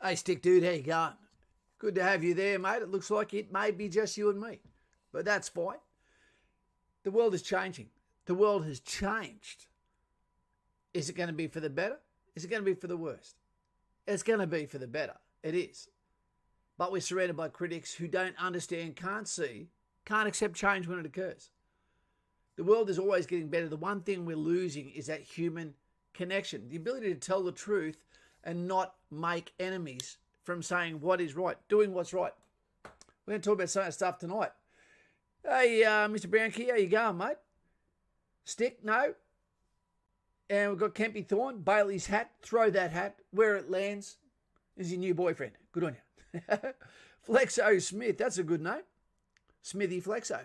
Hey, Stick Dude, how you going? Good to have you there, mate. It looks like it may be just you and me, but that's fine. The world is changing. The world has changed. Is it going to be for the better? Is it going to be for the worst? It's going to be for the better. It is. But we're surrounded by critics who don't understand, can't see, can't accept change when it occurs. The world is always getting better. The one thing we're losing is that human connection, the ability to tell the truth and not make enemies from saying what is right, doing what's right. We're going to talk about some of that stuff tonight. Hey, Mr. Brownkey, how you going, mate? Stick? No? And we've got Kempy Thorne, Bailey's hat. Throw that hat. Where it lands is your new boyfriend. Good on you. Flexo Smith, that's a good name. Smithy Flexo.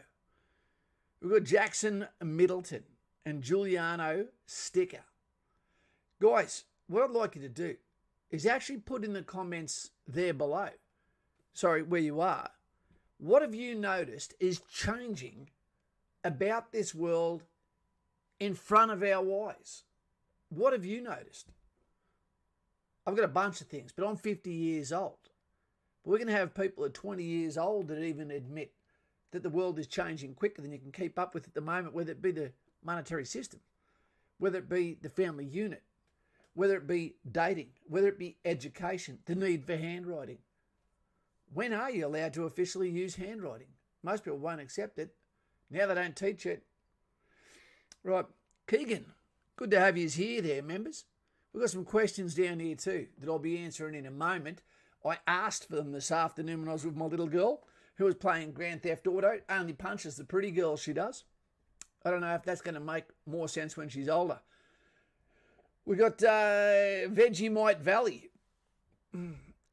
We've got Jackson Middleton and Giuliano Sticker. Guys, what I'd like you to do is actually put in the comments there below, where you are, what have you noticed is changing about this world in front of our eyes? What have you noticed? I've got a bunch of things, but I'm 50 years old. But we're going to have people at 20 years old that even admit that the world is changing quicker than you can keep up with at the moment, whether it be the monetary system, whether it be the family unit, whether it be dating, whether it be education, the need for handwriting. When are you allowed to officially use handwriting? Most people won't accept it. Now they don't teach it. Right, Keegan, good to have you here there, members. We've got some questions down here too that I'll be answering in a moment. I asked for them this afternoon when I was with my little girl who was playing Grand Theft Auto. Only punches the pretty girls she does. I don't know if that's going to make more sense when she's older. We got Vegemite Valley.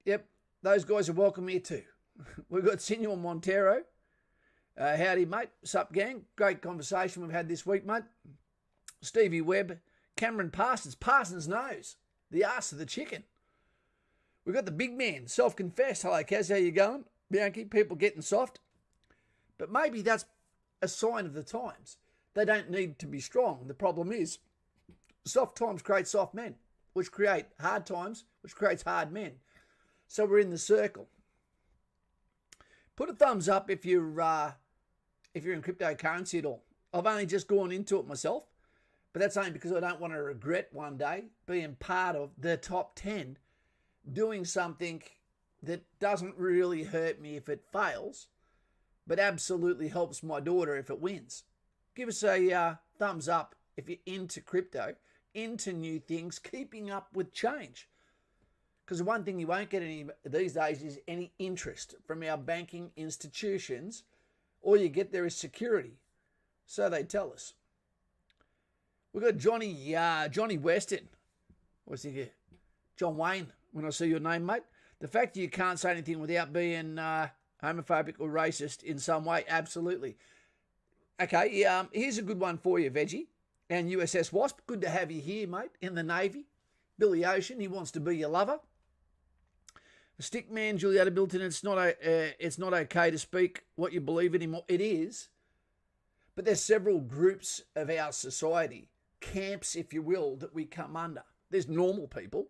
Yep, those guys are welcome here too. We've got Senor Montero. Howdy, mate. Sup, gang? Great conversation we've had this week, mate. Stevie Webb. Cameron Parsons. Parsons knows. The arse of the chicken. We've got the big man, self-confessed. Hello, Kaz. How you going? Bianchi, people getting soft. But maybe that's a sign of the times. They don't need to be strong. The problem is, soft times create soft men, which create hard times, which creates hard men. So we're in the circle. Put a thumbs up if you're in cryptocurrency at all. I've only just gone into it myself, but that's only because I don't want to regret one day being part of the top 10, doing something that doesn't really hurt me if it fails, but absolutely helps my daughter if it wins. Give us a thumbs up if you're into crypto, into new things, keeping up with change. Because the one thing you won't get any these days is any interest from our banking institutions. All you get there is security. So they tell us. We've got Johnny Weston. What's he here? John Wayne, when I see your name, mate. The fact that you can't say anything without being homophobic or racist in some way, absolutely. Okay, here's a good one for you, Veggie. And USS Wasp, good to have you here, mate, in the Navy. Billy Ocean, he wants to be your lover. Stickman, Julietta Bilton, it's not okay to speak what you believe anymore. It is. But there's several groups of our society, camps, if you will, that we come under. There's normal people,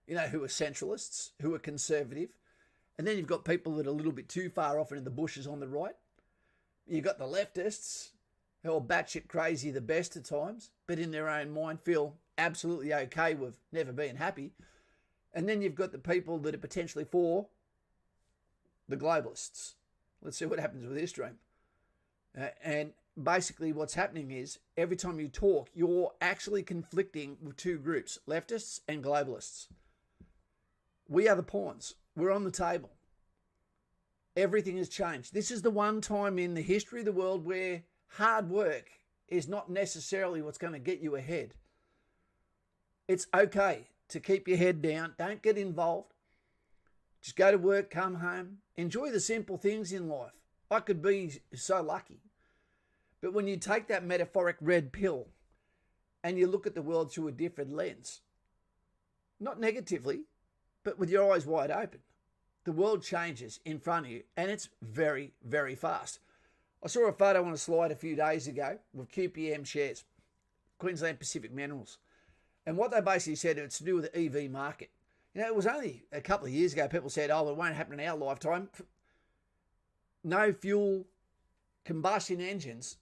who are centralists, who are conservative. And then you've got people that are a little bit too far off into the bushes on the right. You've got the leftists, who are batshit crazy the best at times, but in their own mind feel absolutely okay with never being happy. And then you've got the people that are potentially for the globalists. Let's see what happens with this dream. And basically what's happening is every time you talk, you're actually conflicting with two groups, leftists and globalists. We are the pawns. We're on the table. Everything has changed. This is the one time in the history of the world where hard work is not necessarily what's going to get you ahead. It's okay to keep your head down. Don't get involved. Just go to work, come home. Enjoy the simple things in life. I could be so lucky. But when you take that metaphoric red pill and you look at the world through a different lens, not negatively, but with your eyes wide open, the world changes in front of you and it's very, very fast. I saw a photo on a slide a few days ago with QPM shares, Queensland Pacific Minerals. And what they basically said, it's to do with the EV market. You know, it was only a couple of years ago people said, oh, it won't happen in our lifetime. No fuel combustion engines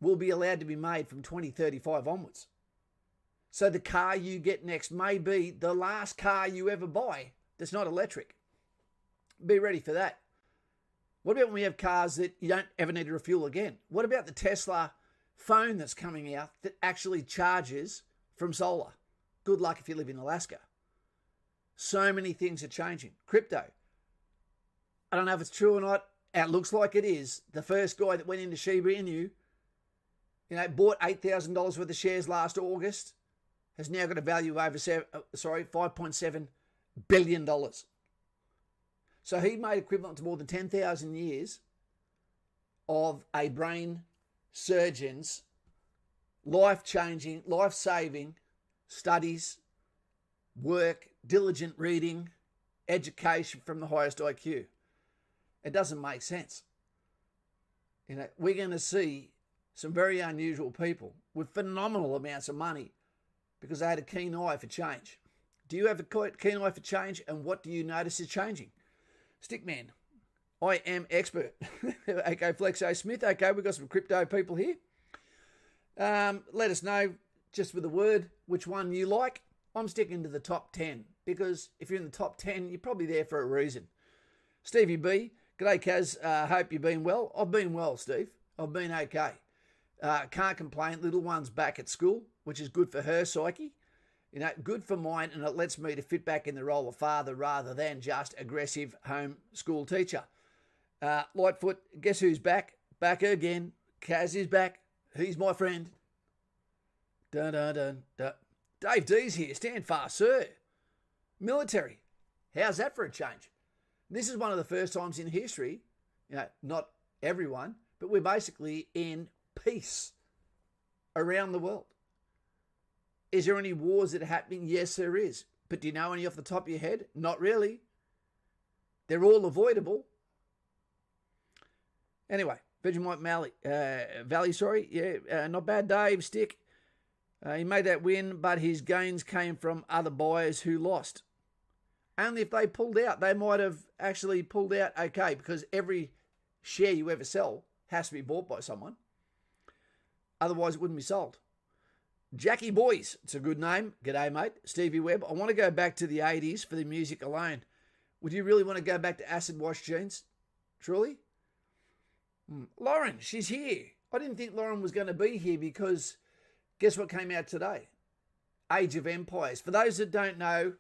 will be allowed to be made from 2035 onwards. So the car you get next may be the last car you ever buy that's not electric. Be ready for that. What about when we have cars that you don't ever need to refuel again? What about the Tesla phone that's coming out that actually charges from solar? Good luck if you live in Alaska. So many things are changing. Crypto. I don't know if it's true or not. It looks like it is. The first guy that went into Shiba Inu, bought $8,000 worth of shares last August, has now got a value of over $5.7 billion. So he made equivalent to more than 10,000 years of a brain surgeon's life-changing, life-saving studies, work, diligent reading, education from the highest IQ. It doesn't make sense. We're going to see some very unusual people with phenomenal amounts of money because they had a keen eye for change. Do you have a keen eye for change, and what do you notice is changing? Stickman, I am expert. Okay, Flexo Smith. Okay, we've got some crypto people here. Let us know, just with a word, which one you like. I'm sticking to the top 10 because if you're in the top 10, you're probably there for a reason. Stevie B, g'day Kaz, hope you've been well. I've been well, Steve. I've been okay. Can't complain. Little one's back at school, which is good for her psyche. Good for mine, and it lets me to fit back in the role of father rather than just aggressive home school teacher. Lightfoot, guess who's back? Back again. Kaz is back. He's my friend. Dun, dun, dun, dun. Dave D's here. Stand fast, sir. Military. How's that for a change? This is one of the first times in history, not everyone, but we're basically in peace around the world. Is there any wars that are happening? Yes, there is. But do you know any off the top of your head? Not really. They're all avoidable. Anyway, Vegemite Valley, not bad, Dave. Stick. He made that win, but his gains came from other buyers who lost. Only if they pulled out. They might have actually pulled out okay, because every share you ever sell has to be bought by someone. Otherwise, it wouldn't be sold. Jackie Boys, it's a good name. G'day, mate. Stevie Webb. I want to go back to the 80s for the music alone. Would you really want to go back to acid wash jeans? Truly? Lauren, she's here. I didn't think Lauren was going to be here because guess what came out today? Age of Empires. For those that don't know,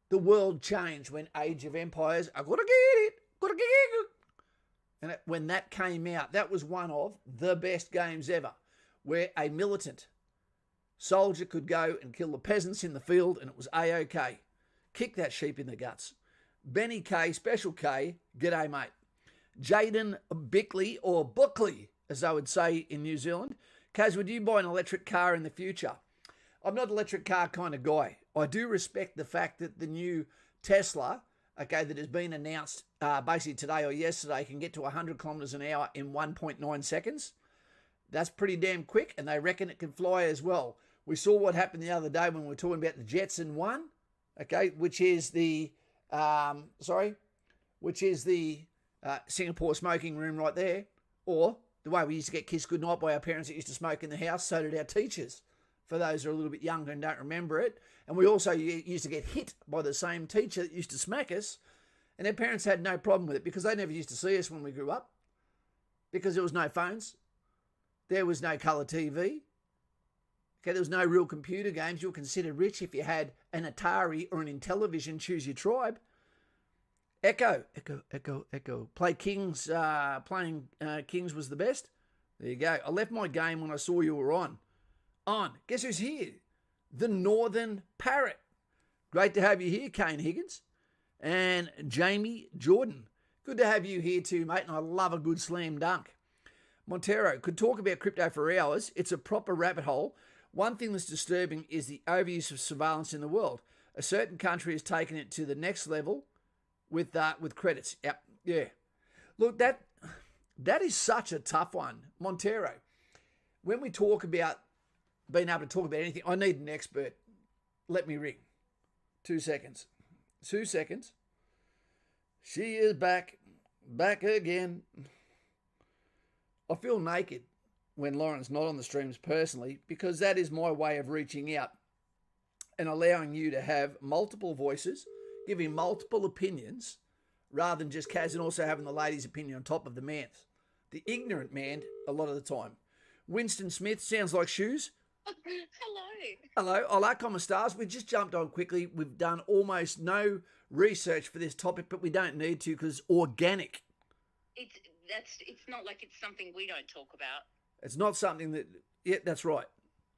the world changed when Age of Empires, I gotta get it. And when that came out, that was one of the best games ever, where a militant soldier could go and kill the peasants in the field and it was A-OK. Kick that sheep in the guts. Benny K, Special K, g'day mate. Jaden Bickley, or Buckley, as they would say in New Zealand. Kaz, would you buy an electric car in the future? I'm not an electric car kind of guy. I do respect the fact that the new Tesla, that has been announced basically today or yesterday, can get to 100 kilometres an hour in 1.9 seconds. That's pretty damn quick, and they reckon it can fly as well. We saw what happened the other day when we were talking about the Jetson 1, which is the Singapore smoking room right there, or the way we used to get kissed goodnight by our parents that used to smoke in the house. So did our teachers, for those who are a little bit younger and don't remember it. And we also used to get hit by the same teacher that used to smack us, and our parents had no problem with it because they never used to see us when we grew up, because there was no phones, there was no colour TV. There was no real computer games. You were considered rich if you had an Atari or an Intellivision. Choose your tribe. Echo. Playing Kings was the best. There you go. I left my game when I saw you were on. Guess who's here? The Northern Parrot. Great to have you here, Kane Higgins. And Jamie Jordan. Good to have you here too, mate. And I love a good slam dunk. Montero could talk about crypto for hours. It's a proper rabbit hole. One thing that's disturbing is the overuse of surveillance in the world. A certain country has taken it to the next level with credits. Yep, yeah. Look, that is such a tough one, Montero. When we talk about being able to talk about anything, I need an expert. Let me ring. 2 seconds. 2 seconds. She is back again. I feel naked when Lauren's not on the streams personally, because that is my way of reaching out and allowing you to have multiple voices, giving multiple opinions, rather than just Kaz, and also having the lady's opinion on top of the man's. The ignorant man, a lot of the time. Winston Smith, sounds like shoes. Hello. Hola, como estás? We just jumped on quickly. We've done almost no research for this topic, but we don't need to because organic. It's not like it's something we don't talk about. It's not something that, yeah, that's right.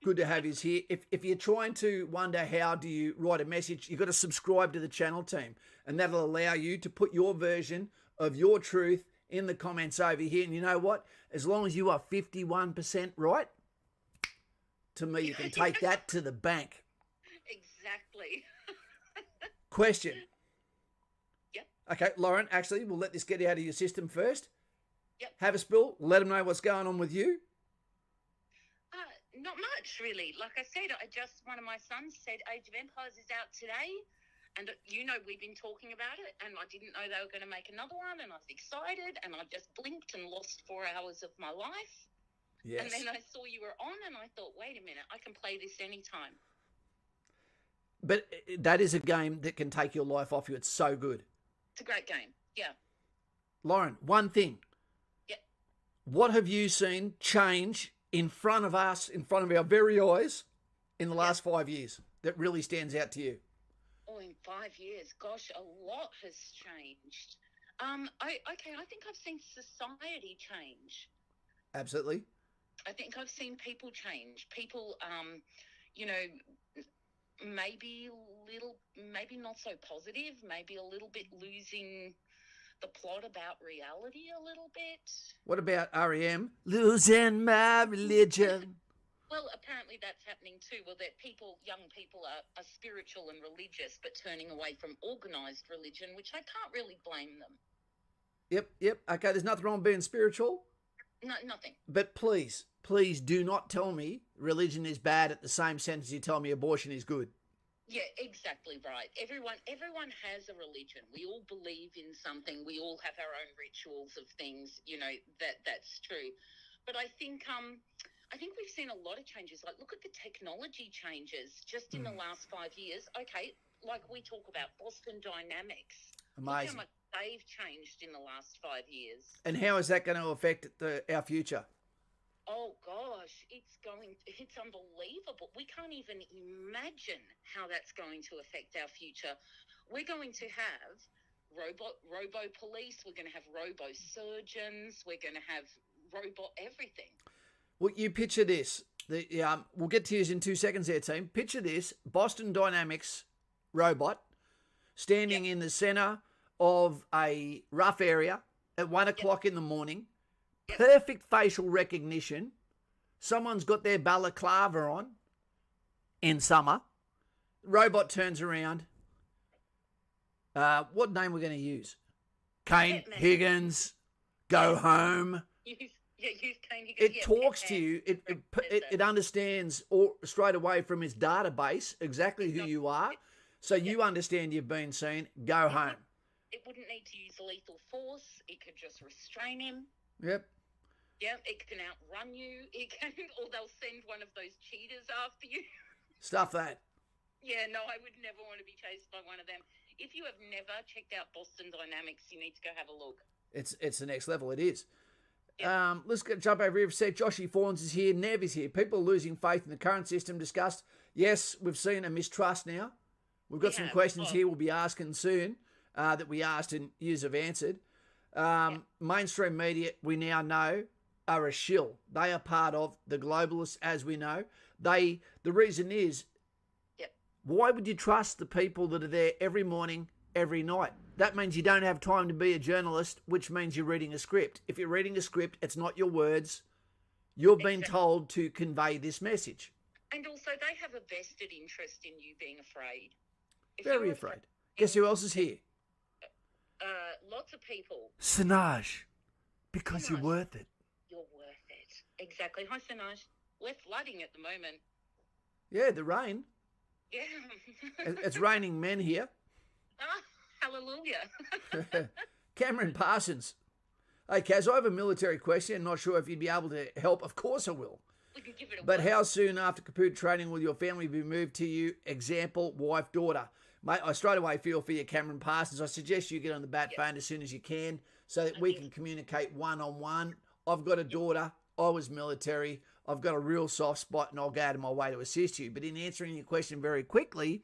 Good to have you here. If you're trying to wonder how do you write a message, you've got to subscribe to the channel team, and that'll allow you to put your version of your truth in the comments over here. And you know what? As long as you are 51% right, to me, you can take that to the bank. Exactly. Question. Yep. Okay, Lauren, actually, we'll let this get out of your system first. Yep. Have a spill. Let them know what's going on with you. Not much, really. Like I said, one of my sons said Age of Empires is out today. And, we've been talking about it, and I didn't know they were going to make another one, and I was excited, and I just blinked and lost 4 hours of my life. Yes. And then I saw you were on, and I thought, wait a minute, I can play this anytime. But that is a game that can take your life off you. It's so good. It's a great game, yeah. Lauren, one thing. Yeah. What have you seen change in front of us, in front of our very eyes, in the last 5 years that really stands out to you? Oh, in 5 years, gosh, a lot has changed. I think I've seen society change. Absolutely. I think I've seen people change. People, maybe not so positive, maybe a little bit losing the plot about reality a little bit. What about REM? Losing my religion. Well, apparently that's happening too. Well, that young people are spiritual and religious, but turning away from organised religion, which I can't really blame them. Yep. Okay, there's nothing wrong with being spiritual. No, nothing. But please do not tell me religion is bad at the same sentence you tell me abortion is good. Yeah, exactly right. Everyone has a religion. We all believe in something. We all have our own rituals of things. That's true. But I think we've seen a lot of changes. Like, look at the technology changes just in the last 5 years. Okay, like we talk about Boston Dynamics. Amazing. Look how much they've changed in the last 5 years. And how is that going to affect our future? Oh, gosh, it's unbelievable. We can't even imagine how that's going to affect our future. We're going to have robo police. We're going to have robo surgeons. We're going to have robot everything. Well, you picture this. We'll get to yours in 2 seconds there, team. Picture this. Boston Dynamics robot standing in the centre of a rough area at 1 o'clock in the morning. Perfect facial recognition. Someone's got their balaclava on in summer. Robot turns around. What name we're going to use? Kane Higgins. Go home. Use Kane Higgins. It talks to you. It understands straight away from its database exactly who you are. So you understand you've been seen. Go home. It wouldn't need to use lethal force. It could just restrain him. Yep. Yeah, it can outrun you. Or they'll send one of those cheetahs after you. Stuff that. Yeah, no, I would never want to be chased by one of them. If you have never checked out Boston Dynamics, you need to go have a look. It's the next level. It is. Yep. Let's jump over here. Said Joshy Fawns is here. Nev is here. People are losing faith in the current system. Discussed. Yes, we've seen a mistrust now. We've got some questions here we'll be asking soon that we asked and yous have answered. Mainstream media, we now know, are a shill. They are part of the globalists, as we know. The reason is, why would you trust the people that are there every morning, every night? That means you don't have time to be a journalist, which means you're reading a script. If you're reading a script, it's not your words. You've been told to convey this message. And also, they have a vested interest in you being afraid. Very afraid. Guess who else is here? Lots of people. Sinaj. Because you're worth it. You're worth it. Exactly. Hi, Sinaj. We're flooding at the moment. Yeah, the rain. Yeah. It's raining men here. Ah, hallelujah. Cameron Parsons. Hey, Kaz, I have a military question. Not sure if you'd be able to help. Of course I will. We can give it a But whirl. how soon after computer training will your family be moved to you? Example, wife, daughter. Mate, I straight away feel for you, Cameron Parsons. I suggest you get on the bat phone as soon as you can so that we can communicate one-on-one. I've got a daughter. I was military. I've got a real soft spot and I'll go out of my way to assist you. But in answering your question very quickly,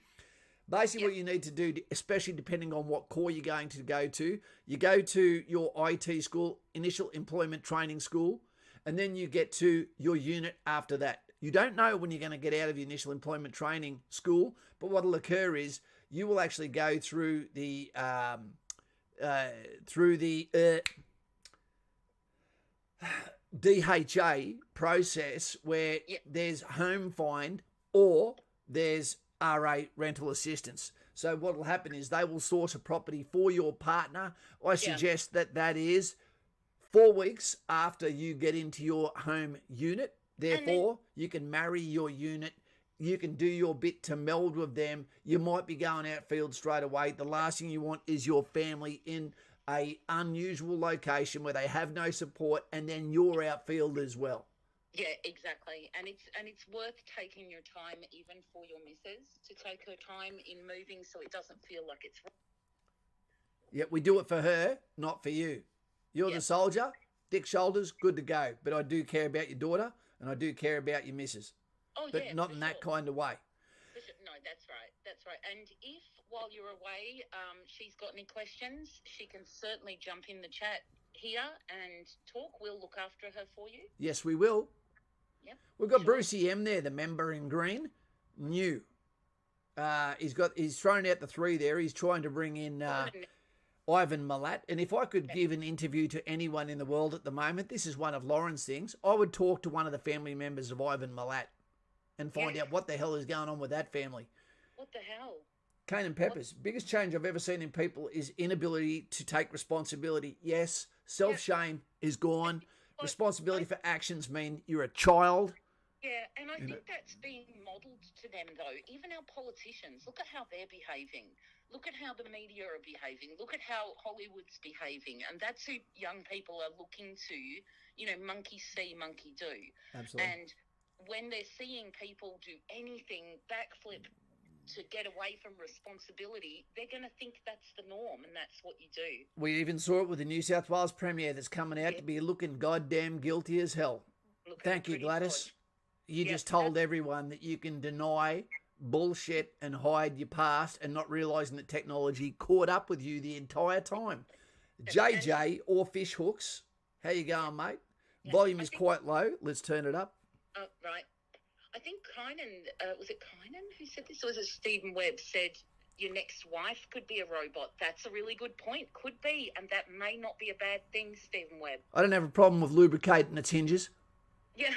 basically what you need to do, especially depending on what corps you're going to go to, you go to your IT school, initial employment training school, and then you get to your unit after that. You don't know when you're going to get out of your initial employment training school, but what will occur is you will actually go through the DHA process where there's home find or there's RA rental assistance. So what will happen is they will source a property for your partner. I suggest that is 4 weeks after you get into your home unit. Therefore, you can marry your unit. You can do your bit to meld with them. You might be going outfield straight away. The last thing you want is your family in a unusual location where they have no support, and then you're outfield as well. Yeah, exactly. And it's worth taking your time, even for your missus, to take her time in moving so it doesn't feel like it's... Yeah, we do it for her, not for you. You're the soldier, thick shoulders, good to go. But I do care about your daughter, and I do care about your missus. Oh, but not in that kind of way. No, that's right. That's right. And if, while you're away, she's got any questions, she can certainly jump in the chat here and talk. We'll look after her for you. Yes, we will. Yep. We've got Brucey M there, the member in green. New. He's thrown out the three there. He's trying to bring in Ivan Milat. And if I could give an interview to anyone in the world at the moment, this is one of Lauren's things, I would talk to one of the family members of Ivan Milat and find out what the hell is going on with that family. What the hell? Cane and Peppers. Biggest change I've ever seen in people is inability to take responsibility. Yes, self-shame is gone. Responsibility for actions mean you're a child. Yeah, and I think that's being modelled to them, though. Even our politicians, look at how they're behaving. Look at how the media are behaving. Look at how Hollywood's behaving. And that's who young people are looking to, monkey see, monkey do. Absolutely. And when they're seeing people do anything, backflip to get away from responsibility, they're going to think that's the norm, and that's what you do. We even saw it with the New South Wales Premier that's coming out to be looking goddamn guilty as hell. Thank you, Gladys. You just told everyone that you can deny bullshit and hide your past and not realising that technology caught up with you the entire time. JJ or Fish Hooks, how you going, mate? Volume is quite low. Let's turn it up. Right. I think Kynan, was it Kynan who said this? Or was it Stephen Webb said your next wife could be a robot? That's a really good point. Could be. And that may not be a bad thing, Stephen Webb. I don't have a problem with lubricating its hinges. Yeah.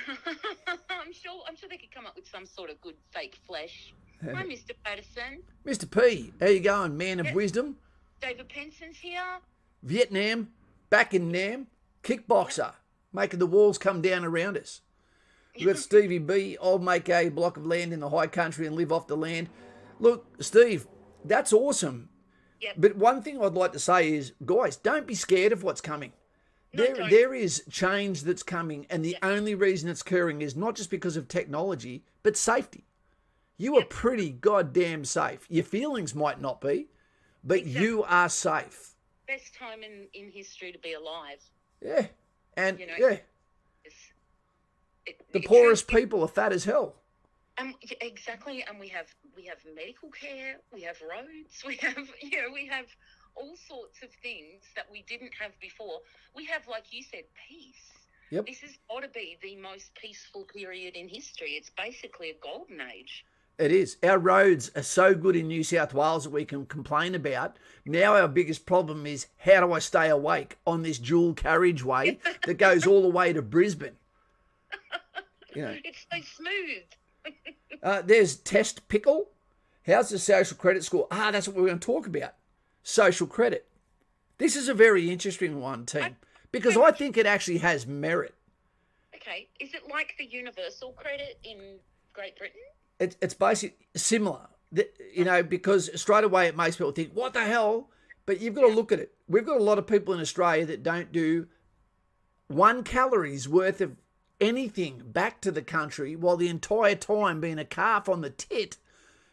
I'm sure they could come up with some sort of good fake flesh. Hi, Mr. Patterson. Mr. P, how you going? Man of wisdom. David Penson's here. Vietnam, back in Nam, kickboxer, making the walls come down around us. We've got Stevie B. I'll make a block of land in the high country and live off the land. Look, Steve, that's awesome. Yep. But one thing I'd like to say is, guys, don't be scared of what's coming. There is change that's coming, and the only reason it's occurring is not just because of technology, but safety. You are pretty goddamn safe. Your feelings might not be, but you are safe. Best time in history to be alive. Yeah. And, the poorest people are fat as hell. Exactly, and we have medical care, we have roads, we have all sorts of things that we didn't have before. We have, like you said, peace. Yep. This has got to be the most peaceful period in history. It's basically a golden age. It is. Our roads are so good in New South Wales that we can complain about. Now our biggest problem is, how do I stay awake on this dual carriageway that goes all the way to Brisbane? It's so smooth. There's Test Pickle. How's the social credit score? That's what we're going to talk about. Social credit. This is a very interesting one, team, because I think it actually has merit. Okay. Is it like the universal credit in Great Britain? It's basically similar. because straight away it makes people think, what the hell? But you've got to look at it. We've got a lot of people in Australia that don't do 1 calories worth of anything back to the country, while the entire time being a calf on the tit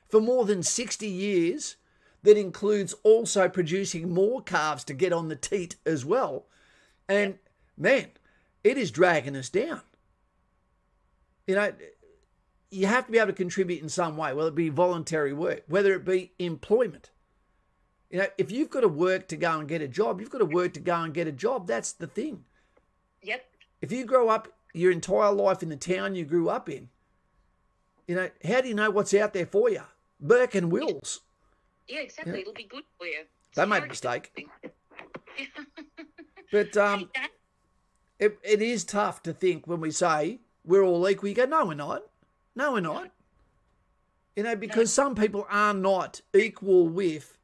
for more than 60 years. That includes also producing more calves to get on the teat as well. And man, it is dragging us down. You have to be able to contribute in some way, whether it be voluntary work, whether it be employment. If you've got to work to go and get a job, you've got to work to go and get a job. That's the thing. Yep. If you grow up your entire life in the town you grew up in, how do you know what's out there for you? Burke and Wills. Yeah, exactly. It'll be good for you. They made a mistake. But it is tough to think when we say we're all equal. You go, no, we're not. No, we're not. Because some people are not equal with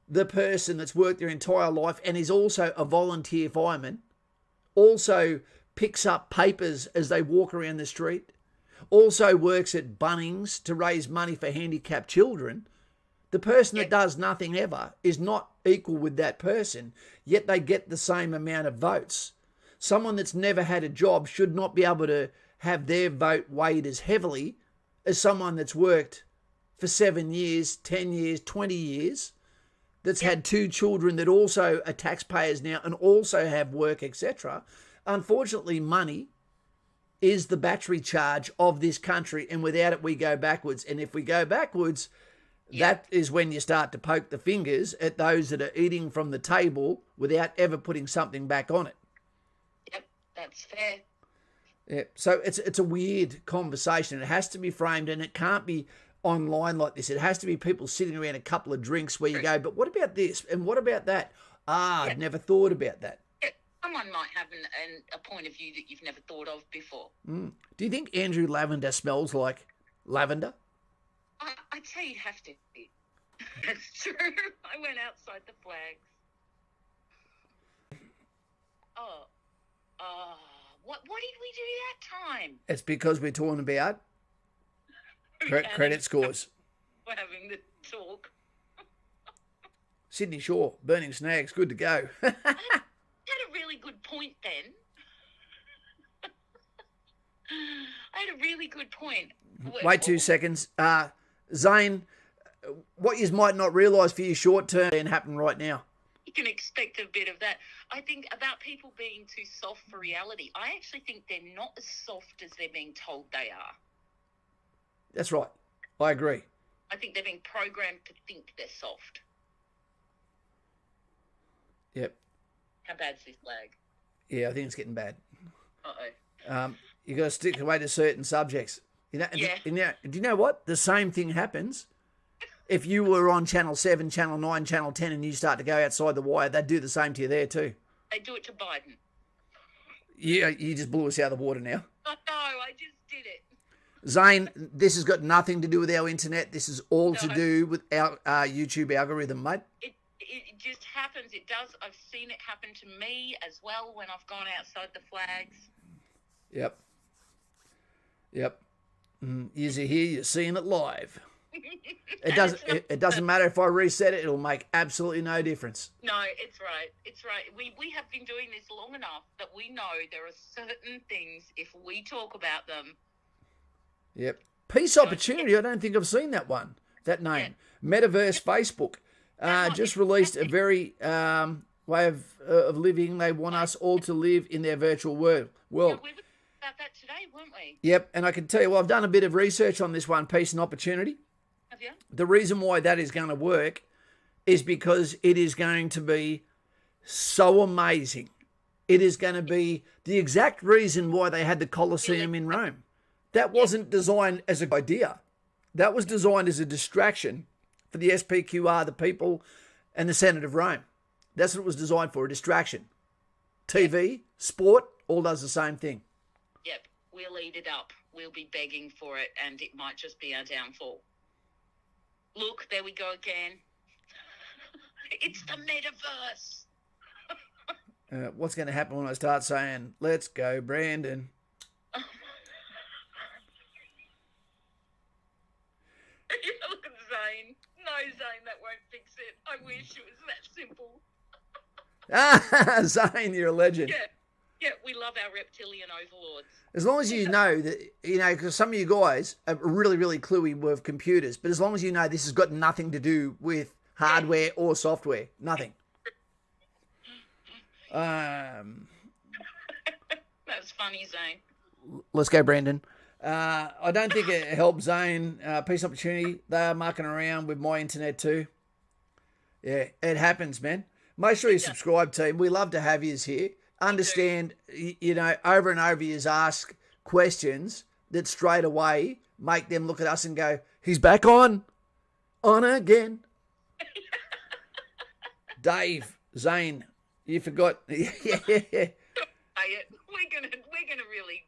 the person that's worked their entire life and is also a volunteer fireman, also picks up papers as they walk around the street, also works at Bunnings to raise money for handicapped children. The person that does nothing ever is not equal with that person, yet they get the same amount of votes. Someone that's never had a job should not be able to have their vote weighed as heavily as someone that's worked for 7 years, 10 years, 20 years, that's had 2 children that also are taxpayers now and also have work, etc. Unfortunately, money is the battery charge of this country, and without it, we go backwards. And if we go backwards, that is when you start to poke the fingers at those that are eating from the table without ever putting something back on it. Yep, that's fair. Yeah, so it's a weird conversation. It has to be framed, and it can't be online like this. It has to be people sitting around a couple of drinks where you go, but what about this? And what about that? I'd never thought about that. Yeah, someone might have a point of view that you've never thought of before. Do you think Andrew Lavender smells like lavender? I'd say you'd have to be. That's true. I went outside the flags. What did we do that time? It's because we're talking about credit scores. We're having the talk. Sydney Shore, burning snags, good to go. Had a really good point then. I had a really good point. Wait 2 seconds. Zane, what you might not realise for you short term and happen right now. You can expect a bit of that. I think about people being too soft for reality. I actually think they're not as soft as they're being told they are. That's right. I agree. I think they're being programmed to think they're soft. Yep. How bad's this flag? Yeah, I think it's getting bad. Uh-oh. You got to stick away to certain subjects. Do you know what? The same thing happens. If you were on Channel 7, Channel 9, Channel 10 and you start to go outside the wire, they'd do the same to you there too. They do it to Biden. Yeah, you just blew us out of the water now. Oh, no, I just did it. Zane, this has got nothing to do with our internet. This is all to do with our YouTube algorithm, mate. It just happens. It does. I've seen it happen to me as well when I've gone outside the flags. Yep. You're here, you're seeing it live. It doesn't matter if I reset it, it'll make absolutely no difference. No, it's right. It's right. We have been doing this long enough that we know there are certain things, if we talk about them. Yep. Peace Opportunity, I don't think I've seen that one, that name. Yeah. Metaverse Facebook just released a very way of living. They want us all to live in their virtual world. Yeah, we were about that today, weren't we? Yep, and I can tell you, I've done a bit of research on this one, Peace and Opportunity. Have you? The reason why that is going to work is because it is going to be so amazing. It is going to be the exact reason why they had the Colosseum in Rome. That wasn't designed as an idea. That was designed as a distraction for the SPQR, the people, and the Senate of Rome. That's what it was designed for, a distraction. TV, sport, all does the same thing. Yep, we'll eat it up. We'll be begging for it, and it might just be our downfall. Look, there we go again. It's the metaverse. What's going to happen when I start saying, let's go, Brandon? Look at Zane. No, Zane, that won't fix it. I wish it was that simple. Ah, Zane, you're a legend. Yeah, we love our reptilian overlords. As long as you know that, because some of you guys are really, really cluey with computers, but as long as you know this has got nothing to do with hardware or software, nothing. That's funny, Zane. Let's go, Brandon. I don't think it helped Zane. Peace and Opportunity. They are mucking around with my internet too. Yeah, it happens, man. Make sure you subscribe, team. We love to have yous here. Understand, over and over yous ask questions that straight away make them look at us and go, he's back on again. Dave, Zane, you forgot. Yeah. We're gonna really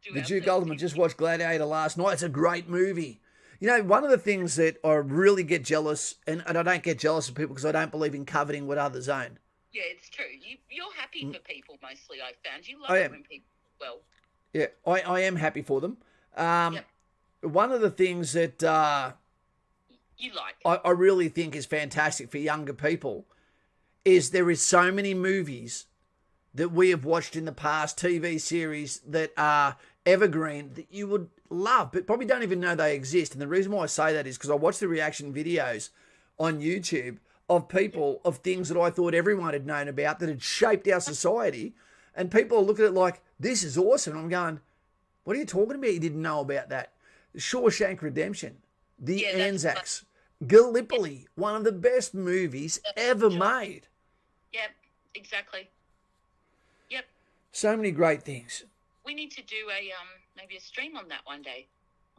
do the Duke Ultimate. Just watched Gladiator last night. It's a great movie. One of the things that I really get jealous, and I don't get jealous of people because I don't believe in coveting what others own. Yeah, it's true. You're happy for people mostly, I've found. You love it when people well. Yeah, I am happy for them. One of the things that you like, I really think is fantastic for younger people is there is so many movies that we have watched in the past, TV series that are evergreen that you would love, but probably don't even know they exist. And the reason why I say that is because I watch the reaction videos on YouTube of people, of things that I thought everyone had known about that had shaped our society. And people are looking at it like, this is awesome. And I'm going, what are you talking about? You didn't know about that. Shawshank Redemption, The Anzacs, Gallipoli, one of the best movies ever made. Yep, exactly. Yep. So many great things. We need to do maybe a stream on that one day,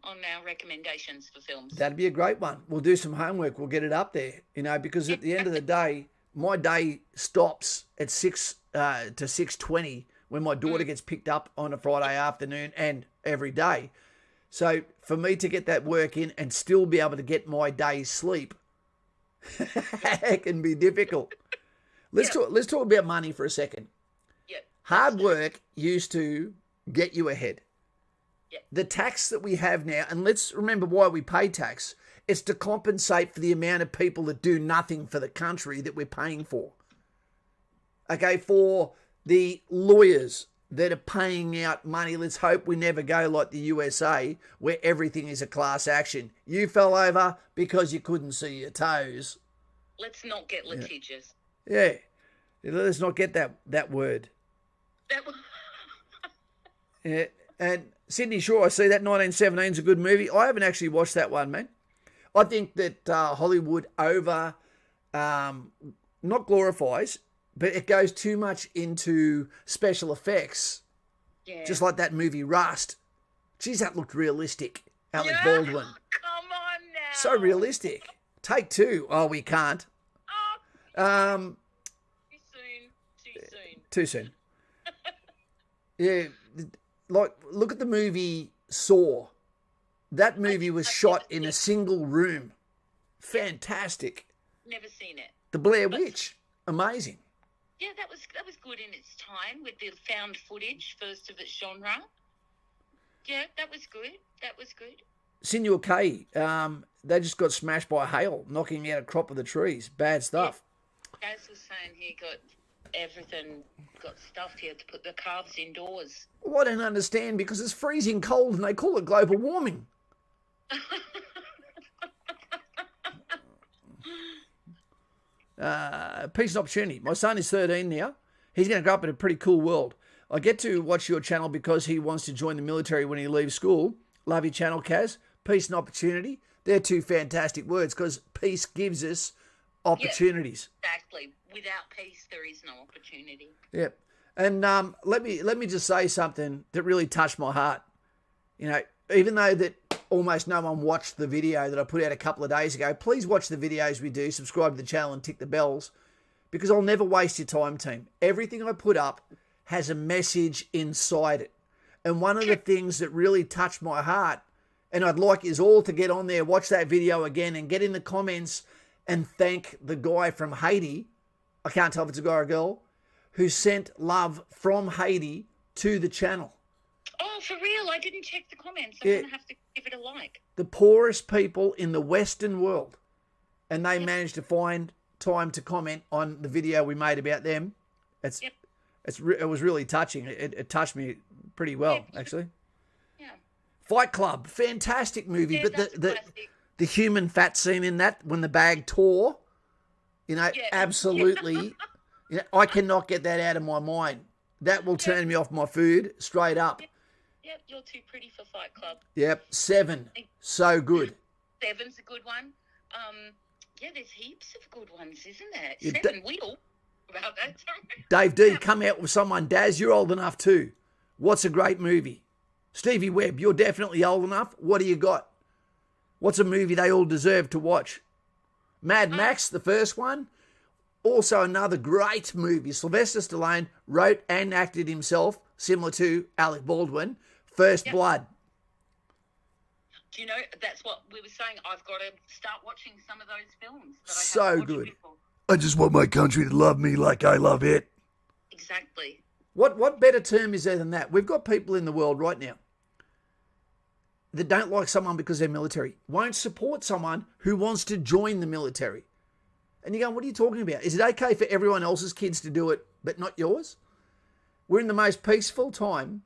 on our recommendations for films. That'd be a great one. We'll do some homework. We'll get it up there, because at the end of the day, my day stops at 6 to 6:20 when my daughter gets picked up on a Friday afternoon and every day. So for me to get that work in and still be able to get my day's sleep, it can be difficult. Let's talk about money for a second. Yeah. Hard work used to get you ahead. Yeah. The tax that we have now, and let's remember why we pay tax, it's to compensate for the amount of people that do nothing for the country that we're paying for. Okay, for the lawyers that are paying out money, let's hope we never go like the USA where everything is a class action. You fell over because you couldn't see your toes. Let's not get litigious. Yeah. Let's not get that word. Yeah. And Sydney Shore, I see that 1917 is a good movie. I haven't actually watched that one, man. I think that Hollywood not glorifies, but it goes too much into special effects. Yeah. Just like that movie Rust. Geez, that looked realistic. Alec Baldwin. Come on now. So realistic. Take two. Oh, we can't. Too soon. Too soon. Yeah. Like, look at the movie Saw. That movie was shot in a single room. Fantastic. Never seen it. The Blair Witch. Amazing. Yeah, that was good in its time with the found footage, first of its genre. Yeah, that was good. Sinuel K, they just got smashed by hail, knocking out a crop of the trees. Bad stuff. Yeah. Gaz was saying he got everything got stuffed. He had to put the calves indoors. Well, I don't understand because it's freezing cold and they call it global warming. Peace and opportunity. My son is 13 now. He's going to grow up in a pretty cool world. I get to watch your channel because he wants to join the military when he leaves school. Love your channel, Kaz. Peace and opportunity. They're two fantastic words because peace gives us opportunities. Yeah, exactly. Without peace, there is no opportunity. Yep. And let me just say something that really touched my heart. Even though that almost no one watched the video that I put out a couple of days ago, please watch the videos we do, subscribe to the channel and tick the bells because I'll never waste your time, team. Everything I put up has a message inside it. And one of the things that really touched my heart, and I'd like is all to get on there, watch that video again and get in the comments and thank the guy from Haiti, I can't tell if it's a guy or a girl, who sent love from Haiti to the channel. Oh, for real? I didn't check the comments. I'm going to have to give it a like. The poorest people in the Western world and they managed to find time to comment on the video we made about them. It was really touching. It touched me pretty well, actually. Yeah. Fight Club, fantastic movie, but that's a classic. the human fat scene in that when the bag tore, absolutely. I cannot get that out of my mind. That will turn me off my food straight up. Yep, you're too pretty for Fight Club. Yep, 7, so good. 7's a good one. There's heaps of good ones, isn't there? Yeah, 7, we all about that. Dave D, come out with someone. Daz, you're old enough too. What's a great movie? Stevie Webb, you're definitely old enough. What do you got? What's a movie they all deserve to watch? Mad Max, the first one. Also another great movie. Sylvester Stallone wrote and acted himself, similar to Alec Baldwin. First Blood. Do you know, that's what we were saying. I've got to start watching some of those films. That I So haven't watched good. before. I just want my country to love me like I love it. Exactly. What better term is there than that? We've got people in the world right now that don't like someone because they're military, won't support someone who wants to join the military. And you go, what are you talking about? Is it okay for everyone else's kids to do it, but not yours? We're in the most peaceful time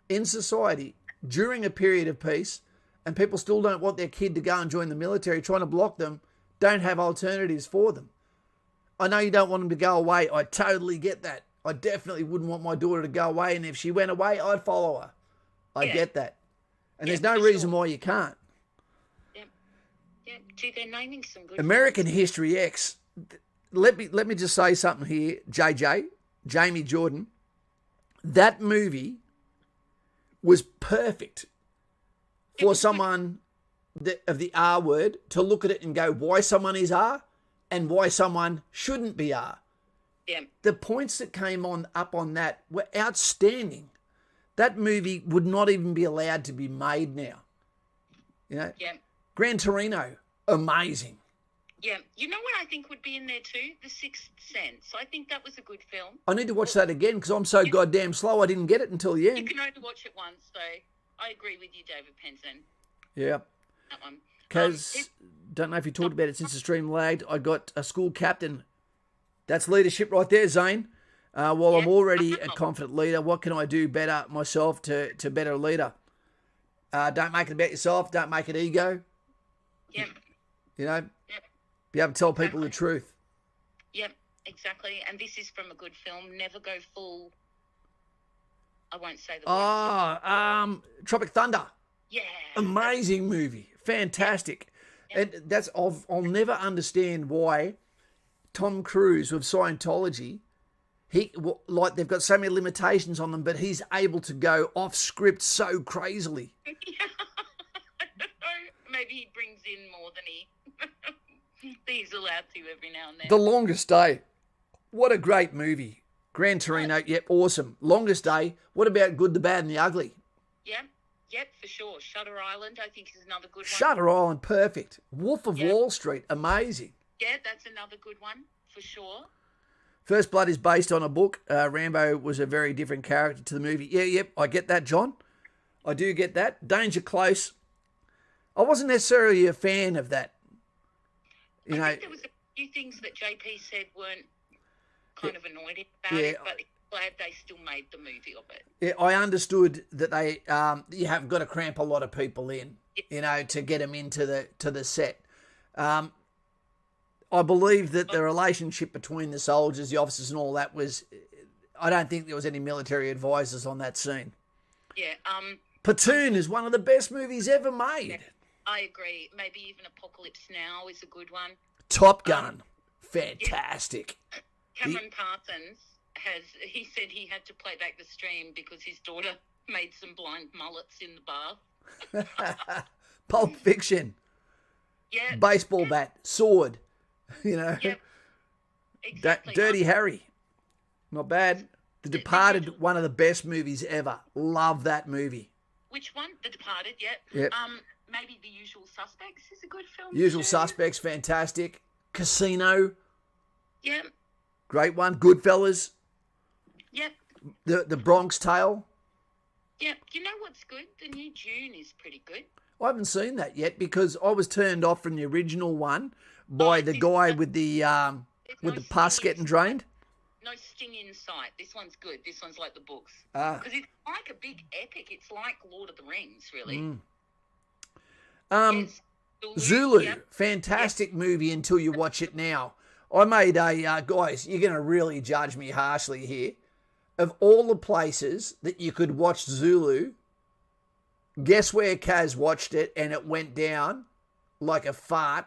in society during a period of peace, and people still don't want their kid to go and join the military, trying to block them, don't have alternatives for them. I know you don't want them to go away. I totally get that. I definitely wouldn't want my daughter to go away, and if she went away, I'd follow her. I get that. And there's no reason why you can't. Yeah, gee, they're naming some good American History X. Let me just say something here, Jamie Jordan. That movie was perfect for someone of the R word to look at it and go, why someone is R and why someone shouldn't be R. Yeah. The points that came up on that were outstanding. That movie would not even be allowed to be made now. You know? Yeah. Gran Torino, amazing. Yeah. You know what I think would be in there too? The Sixth Sense. I think that was a good film. I need to watch that again because I'm so goddamn slow I didn't get it until the You end. can only watch it once, so I agree with you, David Penson. Yeah. That one. Because, don't know if you talked about it since the stream lagged, I got a school captain. That's leadership right there, Zane. While I'm already a confident leader, what can I do better myself to better a leader? Don't make it about yourself. Don't make it ego. Yep. You know, Yep. be able to tell people the truth. Yep, exactly. And this is from a good film. Never go full. I won't say the word. Tropic Thunder. Yeah. Amazing movie. Fantastic. And that's I'll never understand why Tom Cruise with Scientology, they've got so many limitations on them, but he's able to go off script so crazily. I don't know. Maybe he brings in more than he's allowed to every now and then. The Longest Day. What a great movie. Gran Torino, yep, awesome. Longest Day. What about Good, the Bad, and the Ugly? Yep, for sure. Shutter Island, I think, is another good one. Shutter Island, perfect. Wolf of Wall Street, amazing. Yeah, that's another good one, for sure. First Blood is based on a book. Rambo was a very different character to the movie. Yep, I get that, John. I do get that. Danger Close. I wasn't necessarily a fan of that. I think there was a few things that JP said weren't kind of annoyed about it, but glad they still made the movie of it. Yeah, I understood that they you have got to cramp a lot of people in, to get them into the set. I believe that the relationship between the soldiers, the officers, and all that was. I don't think there was any military advisors on that scene. Yeah. Platoon is one of the best movies ever made. Yeah, I agree. Maybe even Apocalypse Now is a good one. Top Gun, fantastic. Cameron Parsons he said he had to play back the stream because his daughter made some blind mullets in the bath. Pulp Fiction. Yeah. Baseball bat, sword. Yeah. Exactly. Dirty Harry. Not bad. The Departed, one of the best movies ever. Love that movie. Which one? The Departed, Yep. Maybe The Usual Suspects is a good film. Usual too. Suspects, fantastic. Casino. Yeah. Great one. Goodfellas. Yep. The Bronx Tale. Yeah. You know what's good? The new Dune is pretty good. I haven't seen that yet because I was turned off from the original one by the guy with the pus sting getting drained? No sting in sight. This one's good. This one's like the books. Because it's like a big epic. It's like Lord of the Rings, really. Yes. Zulu, yep. Fantastic movie until you watch it now. I made a, guys, you're going to really judge me harshly here. Of all the places that you could watch Zulu, guess where Kaz watched it and it went down like a fart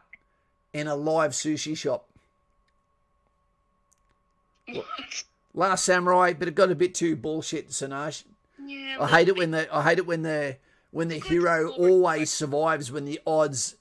in a live sushi shop? What? Last Samurai, but it got a bit too bullshit, Sinaj. Yeah, I hate it when the hero always survives when the odds,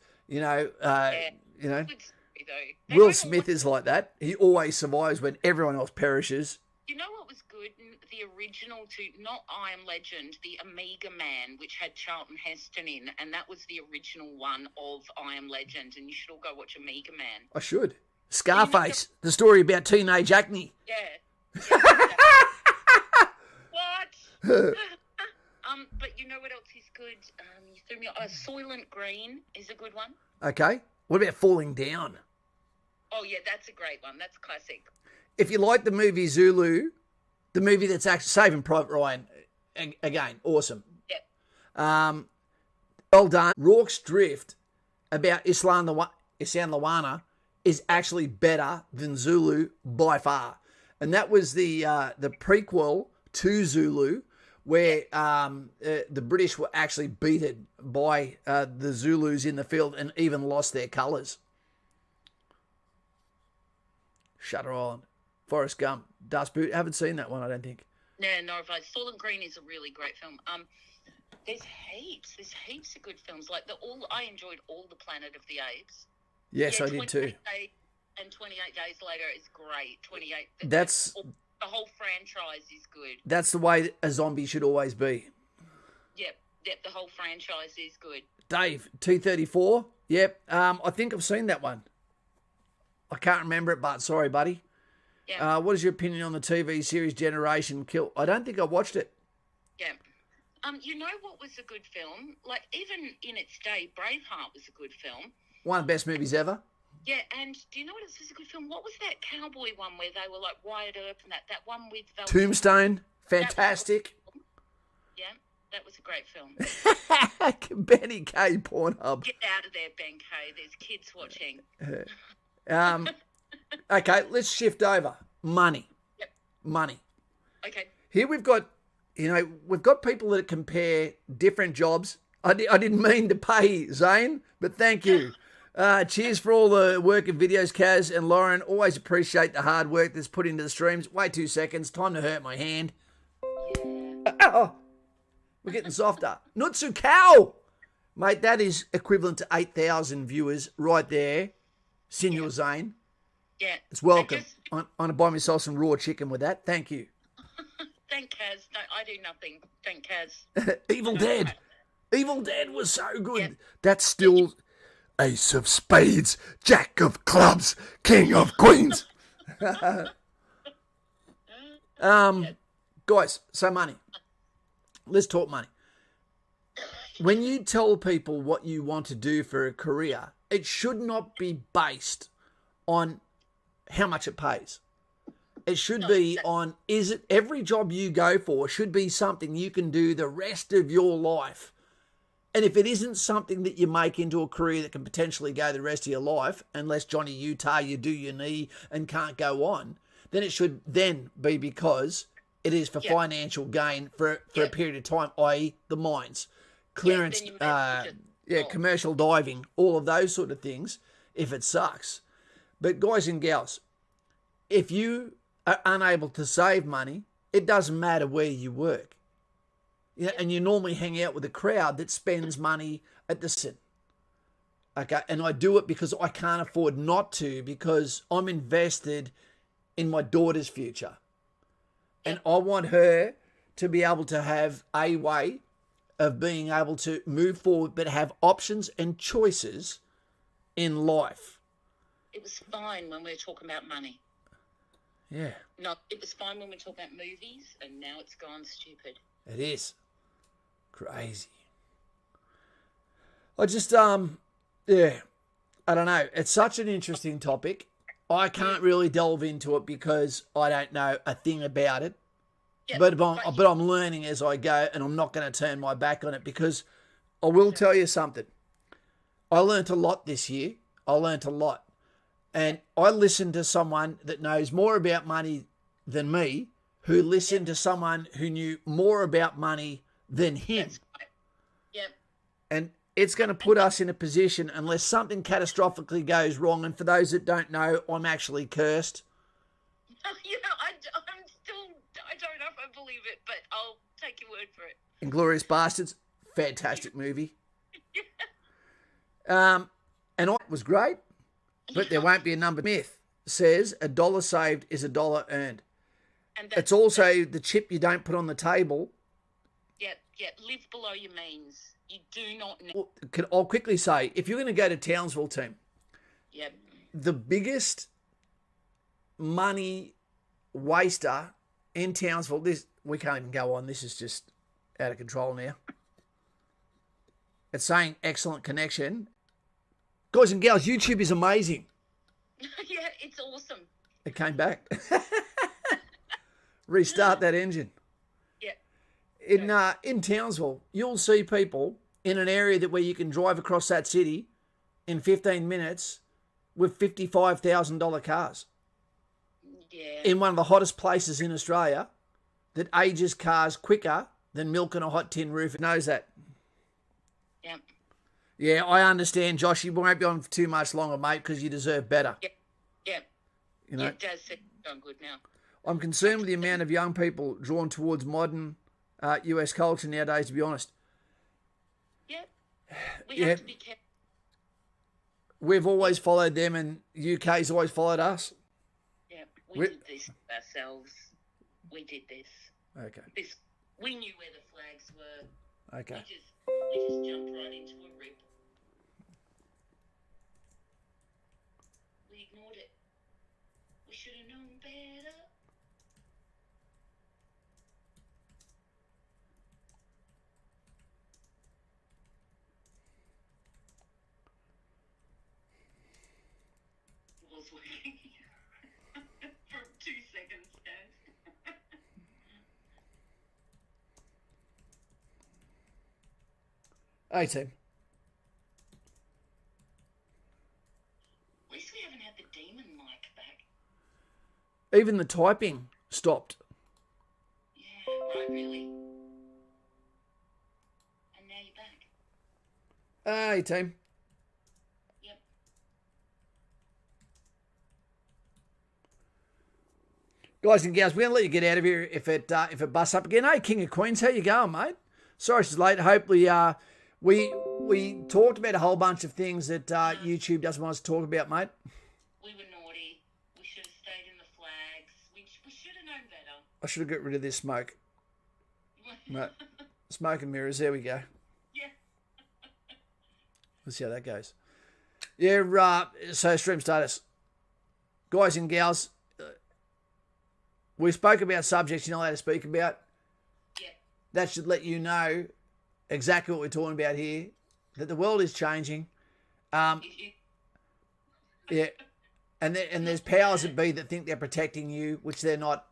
Will Smith is like that. He always survives when everyone else perishes. You know what was good? The original not I Am Legend, the Omega Man, which had Charlton Heston in, and that was the original one of I Am Legend, and you should all go watch Omega Man. I should. Scarface, the story about teenage acne. Yeah. What? But you know what else is good? You threw me off. Soylent Green is a good one. Okay. What about Falling Down? Oh, yeah, that's a great one. That's classic. If you like the movie Zulu, the movie that's actually Saving Private Ryan, again, awesome. Yep. Well done. Rorke's Drift about Islam Lawana is actually better than Zulu by far. And that was the prequel to Zulu, where the British were actually beaten by the Zulus in the field and even lost their colours. Shutter Island, Forrest Gump, Dust Boot. Haven't seen that one, I don't think. Yeah, no, Soylent Green is a really great film. There's heaps of good films. Like I enjoyed all the Planet of the Apes. Yes, I did too. And 28 Days Later is great. 28. That's the whole franchise is good. That's the way a zombie should always be. Yep. The whole franchise is good. Dave, T-34. Yep. I think I've seen that one. I can't remember it, but sorry, buddy. Yeah. What is your opinion on the TV series Generation Kill? I don't think I watched it. Yeah. You know what was a good film? Like, even in its day, Braveheart was a good film. One of the best movies ever. Yeah, and do you know what else was a good film? What was that cowboy one where they were like Wyatt Earp and that one with Tombstone? Fantastic. Yeah, that was a great film. Benny K. Pornhub. Get out of there, Ben K. There's kids watching. Okay, let's shift over. Money. Yep. Money. Okay. Here we've got people that compare different jobs. I didn't mean to pay Zane, but thank you. Cheers for all the work and videos, Kaz and Lauren. Always appreciate the hard work that's put into the streams. Wait 2 seconds. Time to hurt my hand. Yeah. Oh, we're getting softer. Nutsu Cow. Mate, that is equivalent to 8,000 viewers right there. Senior Zane. Yeah. It's welcome. I'm going to buy myself some raw chicken with that. Thank you. Thank Kaz. No, I do nothing. Thank Kaz. Evil Dead. Evil Dead was so good. Yeah. That's still Ace of Spades, Jack of Clubs, King of Queens. Guys, so money. Let's talk money. When you tell people what you want to do for a career, it should not be based on how much it pays. It should be on, every job you go for should be something you can do the rest of your life. And if it isn't something that you make into a career that can potentially go the rest of your life, unless Johnny Utah, you do your knee and can't go on, then it should then be because it is for financial gain for a period of time, i.e. the mines, clearance, commercial diving, all of those sort of things, if it sucks. But guys and gals, if you are unable to save money, it doesn't matter where you work. Yeah, and you normally hang out with a crowd that spends money at the sin. Okay, and I do it because I can't afford not to, because I'm invested in my daughter's future. And I want her to be able to have a way of being able to move forward, but have options and choices in life. It was fine when we were talking about money. Yeah. No, it was fine when we were talking about movies, and now it's gone stupid. It is. Crazy. I just, I don't know. It's such an interesting topic. I can't really delve into it because I don't know a thing about it. Yeah, But I'm learning as I go, and I'm not going to turn my back on it because I will tell you something. I learnt a lot this year. I learnt a lot. And I listened to someone that knows more about money than me, who listened to someone who knew more about money than him. that's right. Yep. And it's going to put us in a position unless something catastrophically goes wrong. And for those that don't know, I'm actually cursed. You know, I'm still, I don't know if I believe it, but I'll take your word for it. Inglourious Bastards, fantastic movie. And it was great, but there won't be a number. Myth says a dollar saved is a dollar earned. And It's also the chip you don't put on the table. yeah, live below your means. You do not need. I'll quickly say, if you're going to go to Townsville, team, Yep. the biggest money waster in Townsville, this we can't even go on. This is just out of control now. It's saying excellent connection. Guys and gals, YouTube is amazing. Yeah, it's awesome. It came back. Restart that engine. Yeah. In Townsville, you'll see people in an area where you can drive across that city in 15 minutes with $55,000 cars. Yeah. In one of the hottest places in Australia that ages cars quicker than milk on a hot tin roof. It knows that. Yeah. Yeah, I understand, Josh. You won't be on for too much longer, mate, because you deserve better. Yeah. You know, Yeah, it does sound good now. I'm concerned with the amount of young people drawn towards modern US culture nowadays, to be honest. Yeah. We Yeah. have to be careful. We've always followed them, and UK's always followed us. Yeah. We- We did this ourselves. We did this. Okay. We knew where the flags were. Okay. We just jumped right into a rip. We ignored it. We should have known better. It was working for 2 seconds, guys. Hey, team. At least we haven't had the demon mic back. Even the typing stopped. Yeah, right, really. And now you're back. Hey, team. Yep. Guys and gals, we're going to let you get out of here if it busts up again. Hey, King of Queens, how you going, mate? Sorry it's late. Hopefully, we talked about a whole bunch of things that YouTube doesn't want us to talk about, mate. We were naughty. We should have stayed in the flags. We should have known better. I should have got rid of this smoke. No, smoke and mirrors. There we go. Yeah. Let's see how that goes. Yeah, so stream status. Guys and gals, we spoke about subjects you're not allowed to speak about. Yeah. That should let you know exactly what we're talking about here, that the world is changing. Yeah, and there's powers that be that think they're protecting you, which they're not.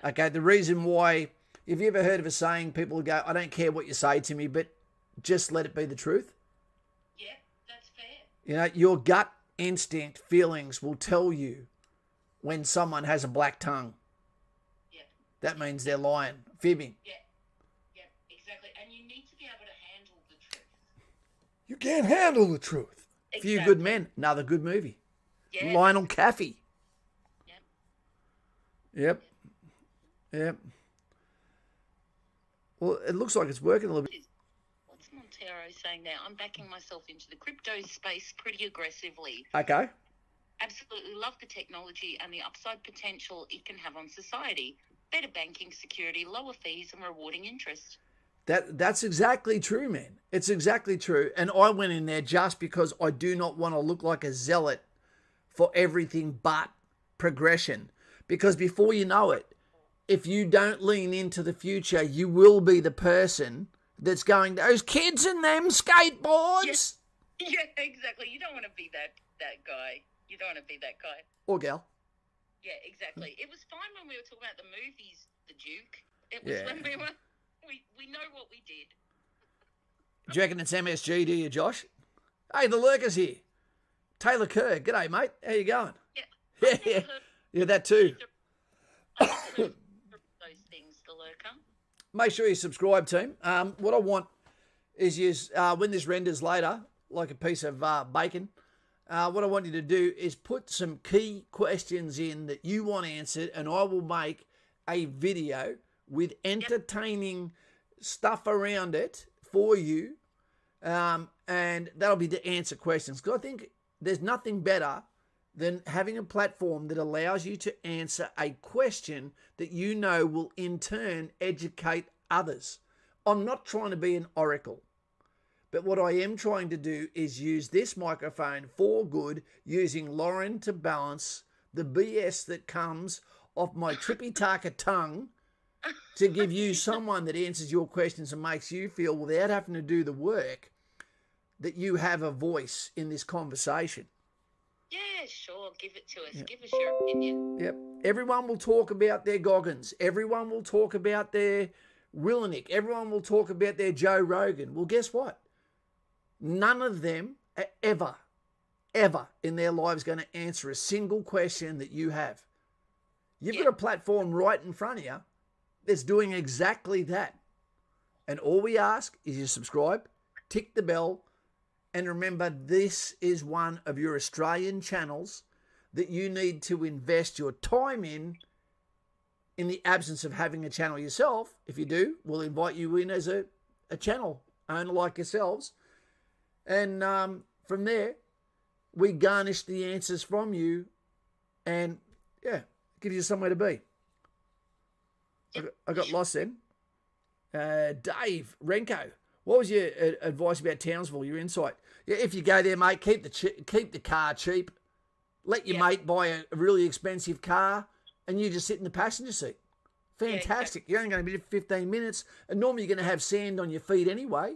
Okay, the reason why, have you ever heard of a saying, people go, I don't care what you say to me, but just let it be the truth? Yeah, that's fair. You know, your gut instinct feelings will tell you when someone has a black tongue. Yeah. That means they're lying, fibbing. Yeah. Yeah, exactly. And you need to be able to handle the truth. You can't handle the truth. Exactly. Few Good Men, another good movie. Yeah. Lionel Caffey. Yep. Yep. Well, it looks like it's working a little bit. What's Montero saying now? I'm backing myself into the crypto space pretty aggressively. Okay. Absolutely love the technology and the upside potential it can have on society. Better banking security, lower fees, and rewarding interest. That's exactly true, man. It's exactly true. And I went in there just because I do not want to look like a zealot for everything but progression. Because before you know it, if you don't lean into the future, you will be the person that's going, those kids and them skateboards. Yeah, exactly. You don't want to be that guy. You don't want to be that guy. Or gal. Yeah, exactly. It was fine when we were talking about the movies, The Duke. It was when we know what we did. Do you reckon it's MSG, do you, Josh? Hey, the lurker's here. Taylor Kerr. G'day, mate. How you going? Yeah. Yeah, that too. Those things, the lurker. Make sure you subscribe, team. What I want is when this renders later, like a piece of bacon, what I want you to do is put some key questions in that you want answered, and I will make a video with entertaining stuff around it for you, and that'll be to answer questions. Because I think there's nothing better than having a platform that allows you to answer a question that you know will in turn educate others. I'm not trying to be an oracle, but what I am trying to do is use this microphone for good, using Lauren to balance the BS that comes off my trippy-taka tongue to give you someone that answers your questions and makes you feel, without having to do the work, that you have a voice in this conversation. Yeah, sure. Give it to us. Yep. Give us your opinion. Yep. Everyone will talk about their Goggins. Everyone will talk about their Willenick. Everyone will talk about their Joe Rogan. Well, guess what? None of them are ever in their lives going to answer a single question that you have. You've got a platform right in front of you that's doing exactly that. And all we ask is you subscribe, tick the bell, and remember, this is one of your Australian channels that you need to invest your time in the absence of having a channel yourself. If you do, we'll invite you in as a channel owner like yourselves. And from there, we garnish the answers from you and, give you somewhere to be. I got lost then. Dave Renko, what was your advice about Townsville, your insight? Yeah, if you go there, mate, keep the car cheap. Let your mate buy a really expensive car and you just sit in the passenger seat. Fantastic. You're only going to be 15 minutes, and normally you're going to have sand on your feet anyway.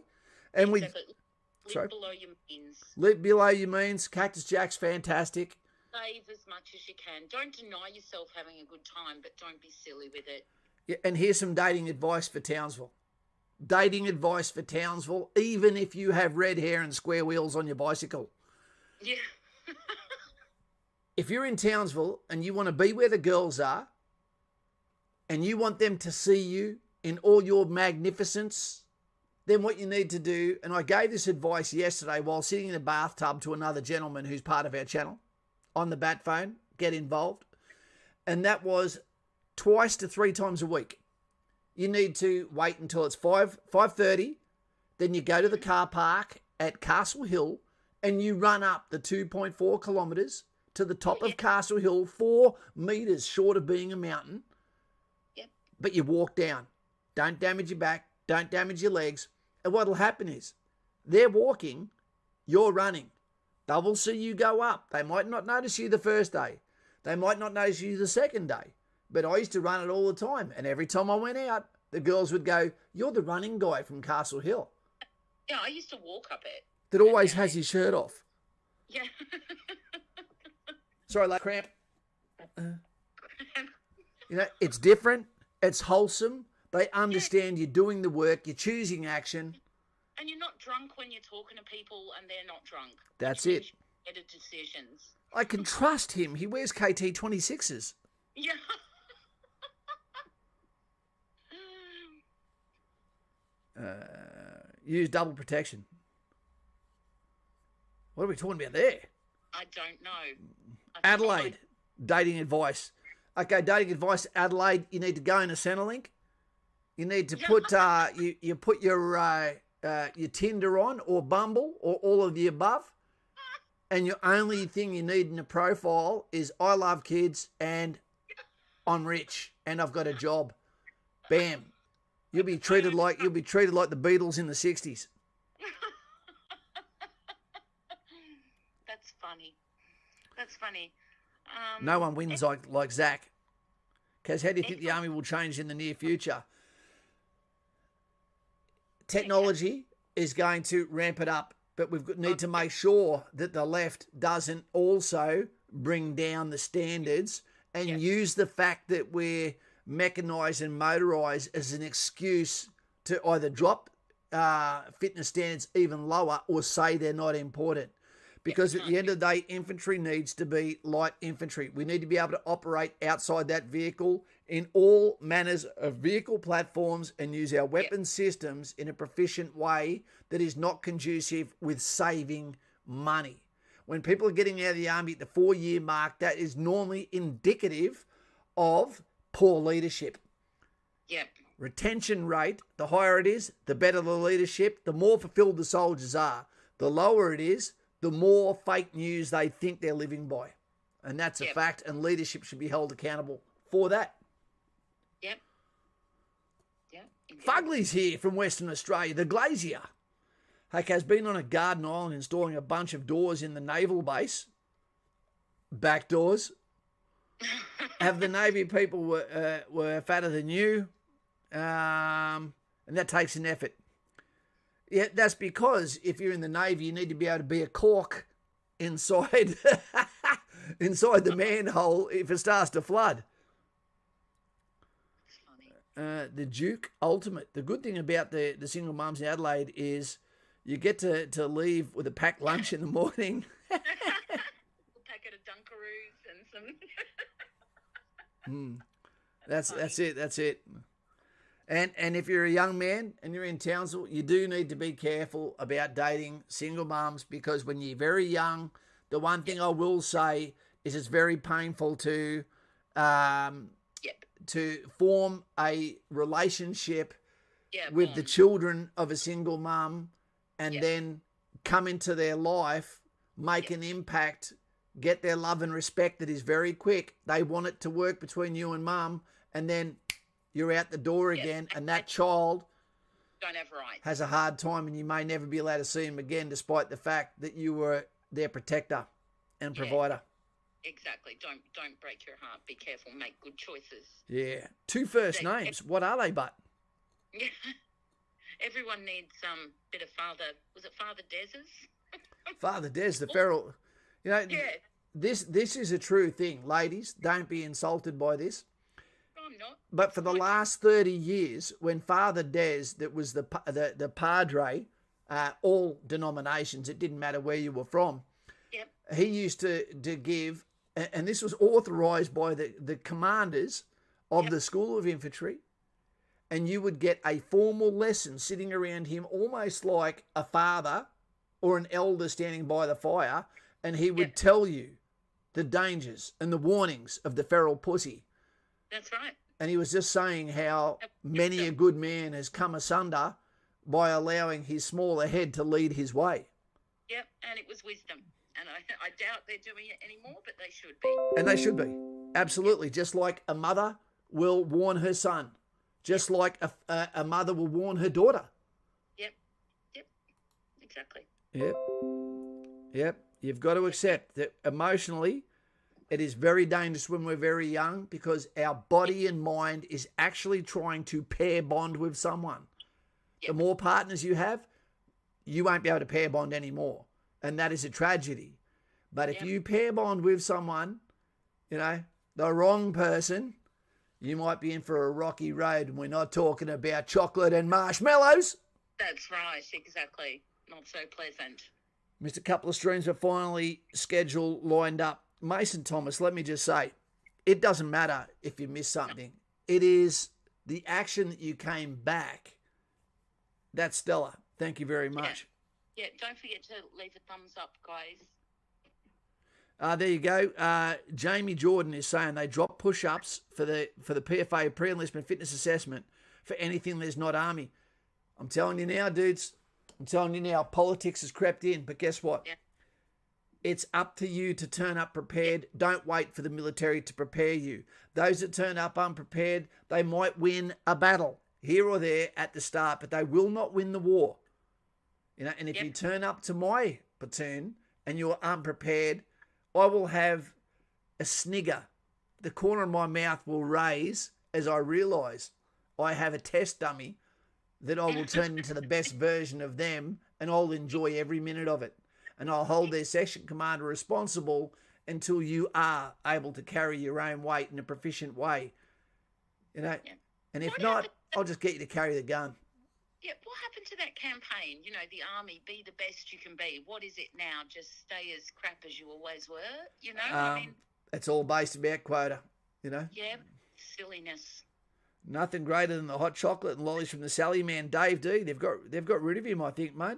And Live below your means. Live below your means. Cactus Jack's fantastic. Save as much as you can. Don't deny yourself having a good time, but don't be silly with it. Yeah, and here's some dating advice for Townsville. Dating advice for Townsville, even if you have red hair and square wheels on your bicycle. Yeah. If you're in Townsville and you want to be where the girls are and you want them to see you in all your magnificence, then what you need to do, and I gave this advice yesterday while sitting in a bathtub to another gentleman who's part of our channel on the bat phone, get involved, and that was twice to 3 times a week. You need to wait until it's 5:30, then you go to the car park at Castle Hill and you run up the 2.4 kilometres to the top of Castle Hill, 4 metres short of being a mountain. Yep. But you walk down. Don't damage your back, don't damage your legs. And what'll happen is they're walking, you're running. They will see you go up. They might not notice you the first day. They might not notice you the second day. But I used to run it all the time. And every time I went out, the girls would go, "You're the running guy from Castle Hill." Yeah, I used to walk up it. That always has his shirt off. Yeah. Sorry, like cramp. It's different. It's wholesome. They understand you're doing the work. You're choosing action. And you're not drunk when you're talking to people and they're not drunk. That's it. Better decisions. I can trust him. He wears KT 26s. Yeah. Use double protection. What are we talking about there? I don't know. Adelaide, dating advice. Okay, dating advice, Adelaide, you need to go into Centrelink. You need to put you put your Tinder on, or Bumble, or all of the above. And your only thing you need in a profile is I love kids and I'm rich and I've got a job. Bam. You'll be treated like the Beatles in the 60s. That's funny. No one wins like Zach. Kaz, how do you think the army will change in the near future? Technology is going to ramp it up, but need to make sure that the left doesn't also bring down the standards and use the fact that we're mechanised and motorised as an excuse to either drop fitness standards even lower or say they're not important. Because at the end of the day, infantry needs to be light infantry. We need to be able to operate outside that vehicle in all manners of vehicle platforms and use our weapon systems in a proficient way that is not conducive with saving money. When people are getting out of the army at the 4-year mark, that is normally indicative of poor leadership. Yep. Retention rate, the higher it is, the better the leadership, the more fulfilled the soldiers are. The lower it is, the more fake news they think they're living by. And that's a fact, and leadership should be held accountable for that. Yep. Fugly's here from Western Australia. The Glazier has been on a garden island installing a bunch of doors in the naval base. Back doors. Have the Navy people were fatter than you. And that takes an effort. Yeah, that's because if you're in the Navy, you need to be able to be a cork inside inside the manhole if it starts to flood. The Duke Ultimate. The good thing about the single mums in Adelaide is you get to leave with a packed lunch in the morning. We'll packet of Dunkaroos and some... That's it. And if you're a young man and you're in Townsville, you do need to be careful about dating single mums, because when you're very young, the one thing I will say is it's very painful to form a relationship with the children of a single mum and then come into their life, make an impact, get their love and respect that is very quick. They want it to work between you and mum, and then you're out the door again, and that child don't have rights. Has a hard time, and you may never be allowed to see him again, despite the fact that you were their protector and provider. Exactly. Don't break your heart. Be careful. Make good choices. Yeah. 2 first names. What are they, but? Yeah. Everyone needs bit of Father. Was it Father Dez's? Father Des, the feral. You know, this is a true thing, ladies. Don't be insulted by this. I'm not. But for the last 30 years, when Father Des, that was the padre, all denominations, it didn't matter where you were from, he used to give, and this was authorised by the commanders of the School of Infantry, and you would get a formal lesson sitting around him almost like a father or an elder standing by the fire, and he would tell you the dangers and the warnings of the feral pussy. That's right. And he was just saying how many a good man has come asunder by allowing his smaller head to lead his way. Yep, and it was wisdom. And I doubt they're doing it anymore, but they should be. And they should be. Absolutely. Just like a mother will warn her son. Just like a mother will warn her daughter. Yep. Exactly. Yep. You've got to accept that emotionally, it is very dangerous when we're very young, because our body and mind is actually trying to pair bond with someone. The more partners you have, you won't be able to pair bond anymore. And that is a tragedy. But if you pair bond with someone, the wrong person, you might be in for a rocky road. And we're not talking about chocolate and marshmallows. That's right, exactly. Not so pleasant. Missed a couple of streams, but finally schedule lined up. Mason Thomas, let me just say, it doesn't matter if you miss something. It is the action that you came back. That's stellar. Thank you very much. Yeah, don't forget to leave a thumbs up, guys. There you go. Jamie Jordan is saying they drop push-ups for the PFA pre-enlistment fitness assessment for anything that's not Army. I'm telling you now, dudes. I'm telling you now, politics has crept in. But guess what? Yeah. It's up to you to turn up prepared. Don't wait for the military to prepare you. Those that turn up unprepared, they might win a battle here or there at the start, but they will not win the war. And if you turn up to my platoon and you're unprepared, I will have a snigger. The corner of my mouth will raise as I realise I have a test dummy that I will turn into the best version of them and I'll enjoy every minute of it. And I'll hold their section commander responsible until you are able to carry your own weight in a proficient way. You know, Yeah. and if What not, happened- I'll just get you to carry the gun. Yeah, what happened to that campaign? You know, the army, be the best you can be. What is it now? Just stay as crap as you always were? You know, I mean, It's all based about quota, you know. yeah, silliness. Nothing greater than the hot chocolate and lollies from the Sally man, Dave D. They've got rid of him, I think, mate.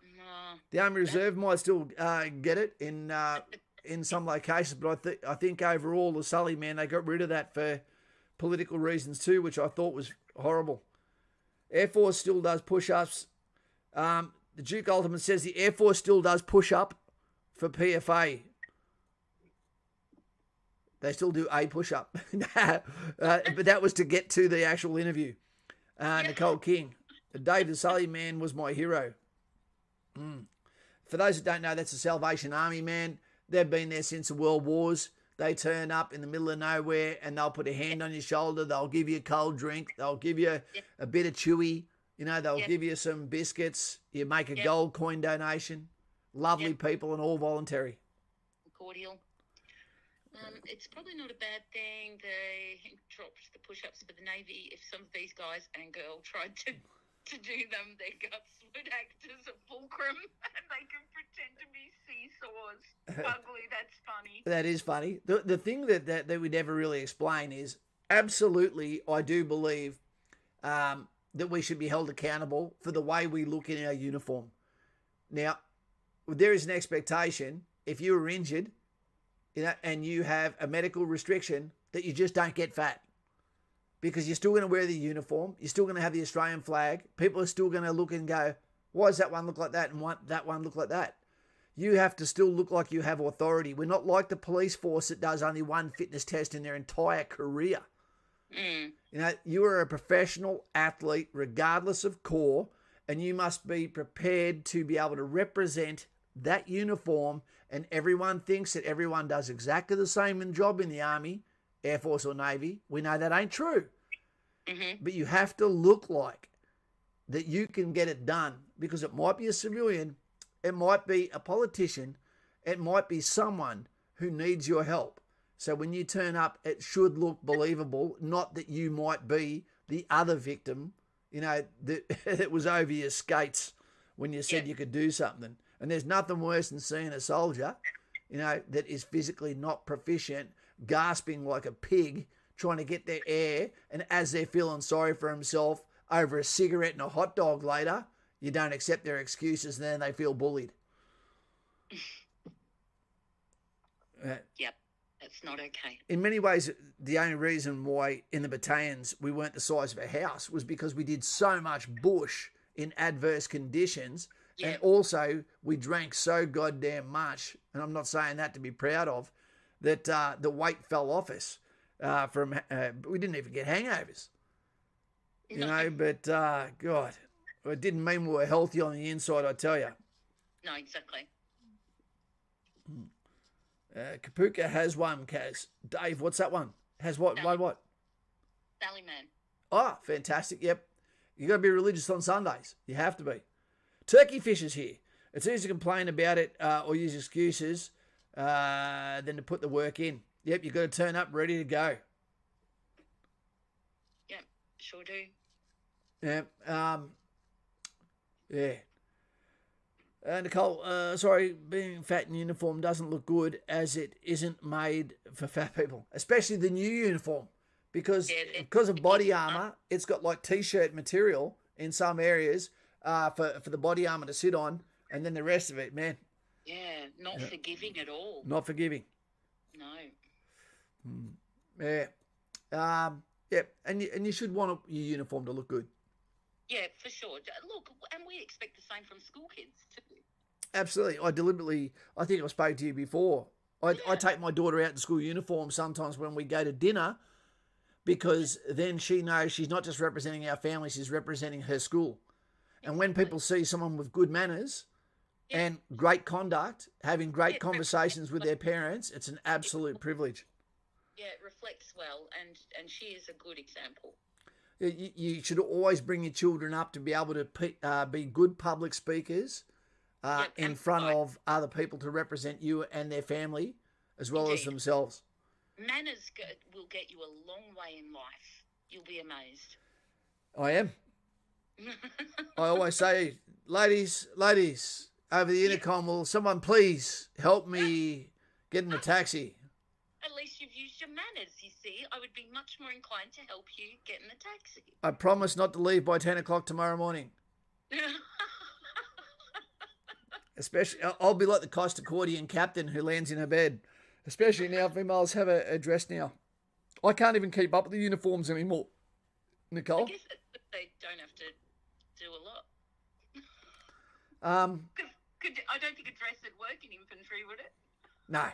No. The Army Reserve might still get it in some locations, but I think overall the Sully man, they got rid of that for political reasons too, which I thought was horrible. Air Force still does push-ups. The Duke Ultimate says the Air Force still does push-up for PFA. They still do a push-up. But that was to get to the actual interview. Nicole King. Dave the Sully man was my hero. For those that don't know, that's the Salvation Army, man. They've been there since the World Wars. They turn up in the middle of nowhere and they'll put a hand on your shoulder. They'll give you a cold drink. They'll give you a bit of chewy. You know, they'll give you some biscuits. You make a gold coin donation. Lovely people and all voluntary. Cordial. It's probably not a bad thing they dropped the push-ups for the Navy. If some of these guys and girl tried to do them, their guts would act as a fulcrum and they can pretend to be seesaws. Ugly, that's funny. That is funny. The thing that we never really explain is absolutely I do believe that we should be held accountable for the way we look in our uniform. Now, there is an expectation if you were injured, you know, and you have a medical restriction that you just don't get fat. Because you're still going to wear the uniform. You're still going to have the Australian flag. People are still going to look and go, why does that one look like that and that one look like that? You have to still look like you have authority. We're not like the police force that does only one fitness test in their entire career. You know, you are a professional athlete regardless of corps, and you must be prepared to be able to represent that uniform, and everyone thinks that everyone does exactly the same job in the Army, Air Force or Navy. We know that ain't true. But you have to look like that you can get it done, because it might be a civilian, it might be a politician, it might be someone who needs your help. So when you turn up, it should look believable, not that you might be the other victim, you know, that was over your skates when you said you could do something. And there's nothing worse than seeing a soldier, you know, that is physically not proficient, gasping like a pig, trying to get their air, and as they're feeling sorry for himself over a cigarette and a hot dog later, you don't accept their excuses, and then they feel bullied. Yep, that's not okay. In many ways, the only reason why in the battalions we weren't the size of a house was because we did so much bush in adverse conditions. And also, we drank so goddamn much, and I'm not saying that to be proud of, that the weight fell off us. We didn't even get hangovers. You know, but God, it didn't mean we were healthy on the inside, I tell you. No, exactly. Kapuka has one, Kaz. Dave, what's that one? Has what? Sally. What? Sally Man. Oh, fantastic. Yep. You got to be religious on Sundays. You have to be. Turkey fish is here. It's easy to complain about it or use excuses than to put the work in. Yep, you've got to turn up ready to go. Yep, sure do. Yeah. Yeah. Nicole, sorry, being fat in uniform doesn't look good as it isn't made for fat people, especially the new uniform, because of body armor, it's got like t-shirt material in some areas for the body armor to sit on, and then the rest of it, man. Yeah, not forgiving at all. Not forgiving. No. Yeah. Yeah, and you should want your uniform to look good. Yeah, for sure. Look, and we expect the same from school kids too. Absolutely. I think I spoke to you before. I take my daughter out in school uniform sometimes when we go to dinner, because then she knows she's not just representing our family, she's representing her school. And when people see someone with good manners and great conduct, having great conversations with their parents, it's an absolute privilege. Yeah, it reflects well, and she is a good example. You should always bring your children up to be able to be good public speakers in front of other people to represent you and their family as well as themselves. Manners will get you a long way in life. You'll be amazed. I am. I always say, ladies, over the intercom, will someone please help me get in a taxi? At least you've used your manners, you see. I would be much more inclined to help you get in the taxi. I promise not to leave by 10 o'clock tomorrow morning. Especially, I'll be like the Costa Cordian captain who lands in her bed. Especially now, females have a dress now. I can't even keep up with the uniforms anymore. Nicole? I guess they don't have to do a lot. I don't think a dress would work in infantry, would it? No.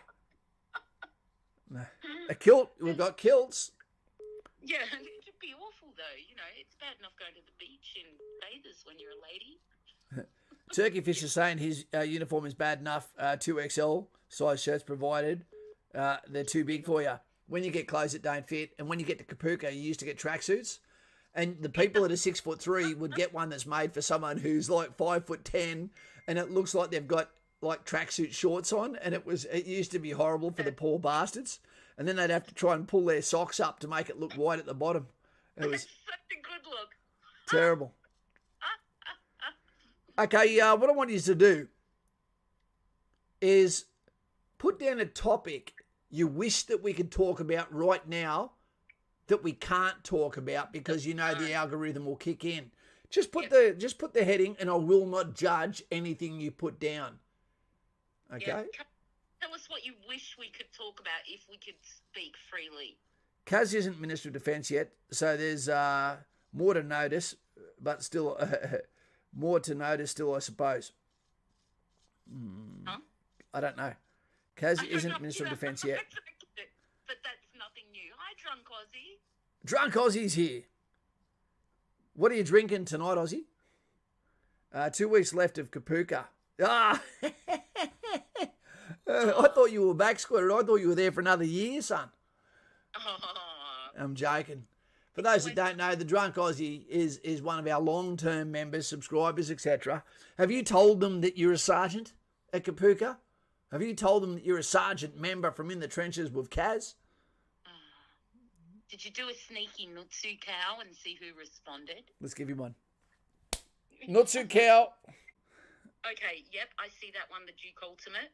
A kilt, we've got kilts. Yeah, it'd be awful though. You know, it's bad enough going to the beach in bathers when you're a lady. Turkey Fish is saying his uniform is bad enough. 2XL size shirts provided. They're too big for you. When you get clothes that don't fit, and when you get to Kapooka, you used to get tracksuits. And the people that are 6'3" would get one that's made for someone who's like 5'10", and it looks like they've got like tracksuit shorts on, and it used to be horrible for the poor bastards. And then they'd have to try and pull their socks up to make it look white at the bottom. It was such a good look. Terrible. Okay, what I want you to do is put down a topic you wish that we could talk about right now that we can't talk about because you know the algorithm will kick in. Just put the heading, and I will not judge anything you put down. Okay? Yeah. Tell us what you wish we could talk about if we could speak freely. Kaz isn't Minister of Defence yet, so there's more to notice, but still more to notice still, I suppose. Huh? I don't know. Kaz isn't Minister of Defence yet. But that's nothing new. Hi, Drunk Aussie. Drunk Aussie's here. What are you drinking tonight, Aussie? 2 weeks left of Kapooka. Ah! I thought you were back squatted. I thought you were there for another year, son. Oh. I'm joking. For those that don't know, the Drunk Aussie is one of our long-term members, subscribers, etc. Have you told them that you're a sergeant at Kapooka? Have you told them that you're a sergeant member from In the Trenches with Kaz? Did you do a sneaky Nutsu cow and see who responded? Let's give you one. Nutsu cow. Okay, yep, I see that one, the Duke Ultimate.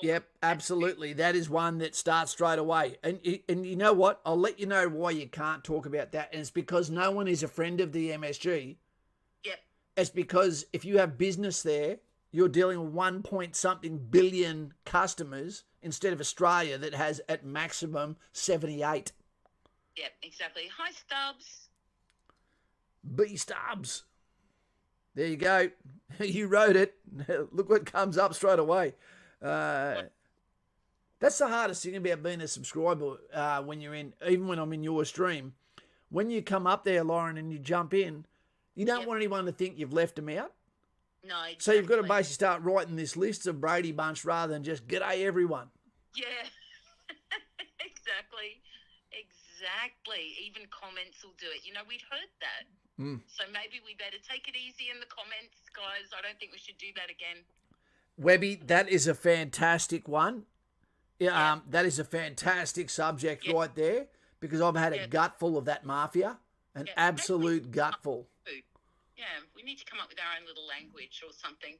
Yep, absolutely. That is one that starts straight away. And you know what? I'll let you know why you can't talk about that. And it's because no one is a friend of the MSG. Yep. It's because if you have business there, you're dealing with 1 billion customers instead of Australia that has at maximum 78. Yep, exactly. Hi, Stubbs. B Stubbs. There you go. You wrote it. Look what comes up straight away. That's the hardest thing about being a subscriber when you're in, even when I'm in your stream. When you come up there, Lauren, and you jump in, you don't want anyone to think you've left them out. No, exactly. So you've got to basically start writing this list of Brady Bunch rather than just g'day everyone. Yeah, exactly. Even comments will do it. You know, we'd heard that. So maybe we better take it easy in the comments, guys. I don't think we should do that again. Webby, that is a fantastic one. Yeah. That is a fantastic subject right there because I've had a gutful of that mafia, an absolute gutful. Yeah, we need to come up with our own little language or something.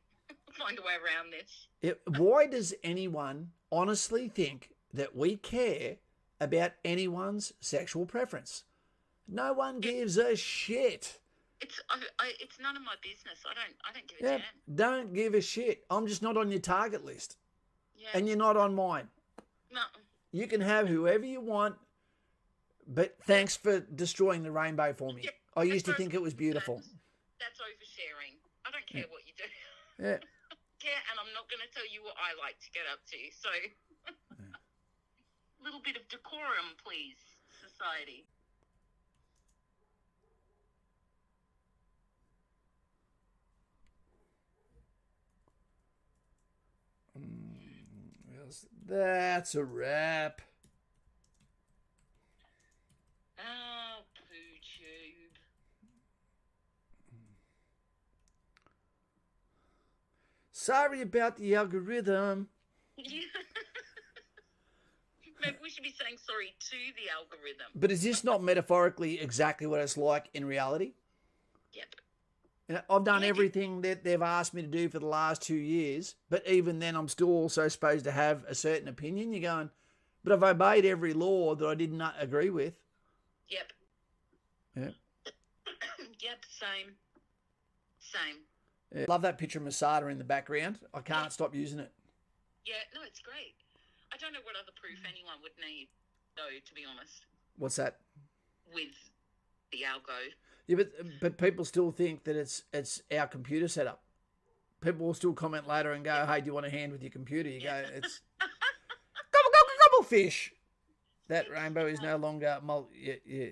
Find a way around this. Why does anyone honestly think that we care about anyone's sexual preference? No one gives a shit. It's none of my business. I don't give a damn. Don't give a shit. I'm just not on your target list. Yeah. And you're not on mine. No. You can have whoever you want, but thanks for destroying the rainbow for me. Yeah, I used to think it was beautiful. That's oversharing. I don't care what you do. Yeah. And I'm not going to tell you what I like to get up to. So, a little bit of decorum, please, society. That's a wrap. Oh, pooch. Sorry about the algorithm. Yeah. Maybe we should be saying sorry to the algorithm. But is this not metaphorically exactly what it's like in reality? Yep. You know, I've done everything that they've asked me to do for the last 2 years, but even then I'm still also supposed to have a certain opinion. You're going, but I've obeyed every law that I did not agree with. Yep. Yeah. Yep, same. Yeah. Love that picture of Masada in the background. I can't stop using it. Yeah, no, it's great. I don't know what other proof anyone would need, though, to be honest. What's that? With the algo. Yeah, but people still think that it's our computer setup. People will still comment later and go, hey, do you want a hand with your computer? You go, it's gobble, gobble, gobble fish. That rainbow is no longer yeah.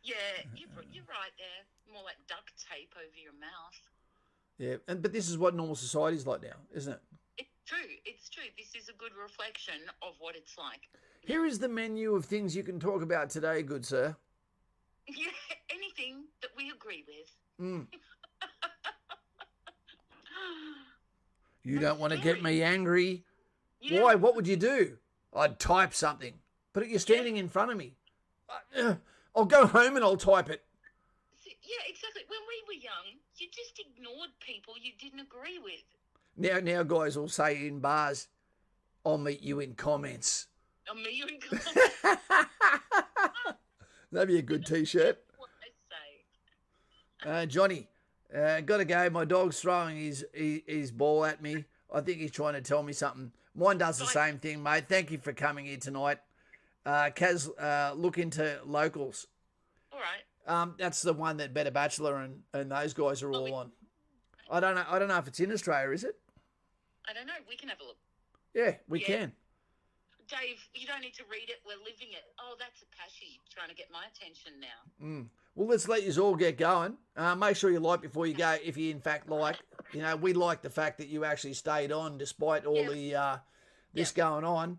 Yeah, you're right there. More like duct tape over your mouth. Yeah, but this is what normal society is like now, isn't it? It's true. This is a good reflection of what it's like. Here is the menu of things you can talk about today, good sir. Yeah, anything that we agree with. Mm. You don't want to get me angry. Yeah. Why? What would you do? I'd type something. But you're standing in front of me. I'll go home and I'll type it. Yeah, exactly. When we were young, you just ignored people you didn't agree with. Now guys will say in bars, I'll meet you in comments. I'll meet you in comments. That'd be a good T-shirt. What I say. Johnny, gotta go. My dog's throwing his ball at me. I think he's trying to tell me something. Mine does the same thing, mate. Thank you for coming here tonight. Kaz, look into Locals. All right. That's the one that Better Bachelor and those guys are all on. I don't know if it's in Australia, is it? I don't know. We can have a look. Yeah, we can. Dave, you don't need to read it. We're living it. Oh, that's Apache trying to get my attention now. Well, let's let you all get going. Make sure you like before you go, if you in fact like. You know, we like the fact that you actually stayed on despite all the this going on.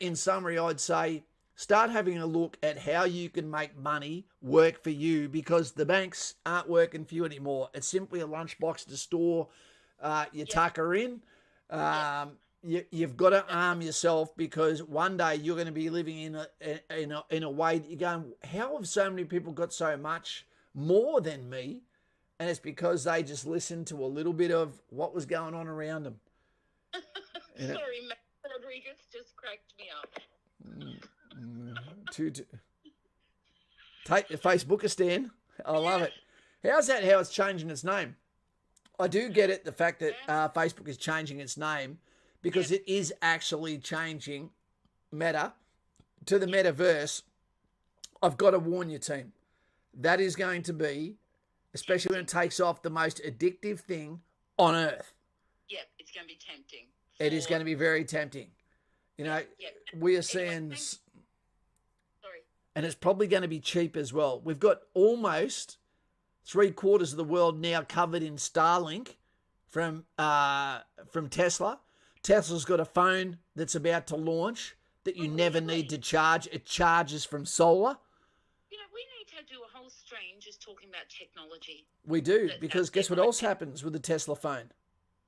In summary, I'd say start having a look at how you can make money work for you, because the banks aren't working for you anymore. It's simply a lunchbox to store your tucker in. You've got to arm yourself, because one day you're going to be living in a way that you're going, how have so many people got so much more than me? And it's because they just listened to a little bit of what was going on around them. Sorry, Matt Rodriguez just cracked me up. Take the Facebook a stand. I love it. How's that? How it's changing its name? I do get it. The fact that Facebook is changing its name, because it is actually changing Meta to the metaverse. I've got to warn you, team. That is going to be, especially when it takes off, the most addictive thing on earth. Yeah, it's going to be tempting. It is going to be very tempting. You know, we are seeing, and it's probably going to be cheap as well. We've got almost 3/4 of the world now covered in Starlink from Tesla. Tesla's got a phone that's about to launch that you never need to charge. It charges from solar. You know, we need to do a whole stream just talking about technology. We do, because guess what else happens with the Tesla phone?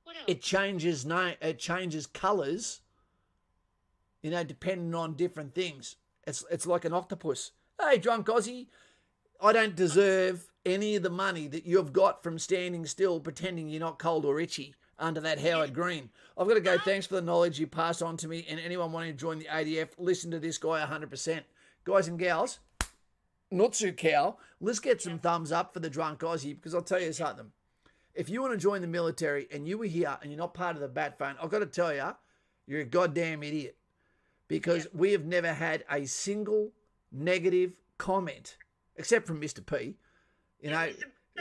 What else? It changes colours, you know, depending on different things. It's like an octopus. Hey, drunk Aussie, I don't deserve any of the money that you've got from standing still pretending you're not cold or itchy under that Howard Green. I've got to go. Thanks for the knowledge you passed on to me. And anyone wanting to join the ADF, listen to this guy 100%. Guys and gals, Nutsu Cow, let's get some thumbs up for the drunk Aussie, because I'll tell you something. If you want to join the military and you were here and you're not part of the Bat Phone, I've got to tell you, you're a goddamn idiot, because we have never had a single negative comment, except from Mr. P, you know,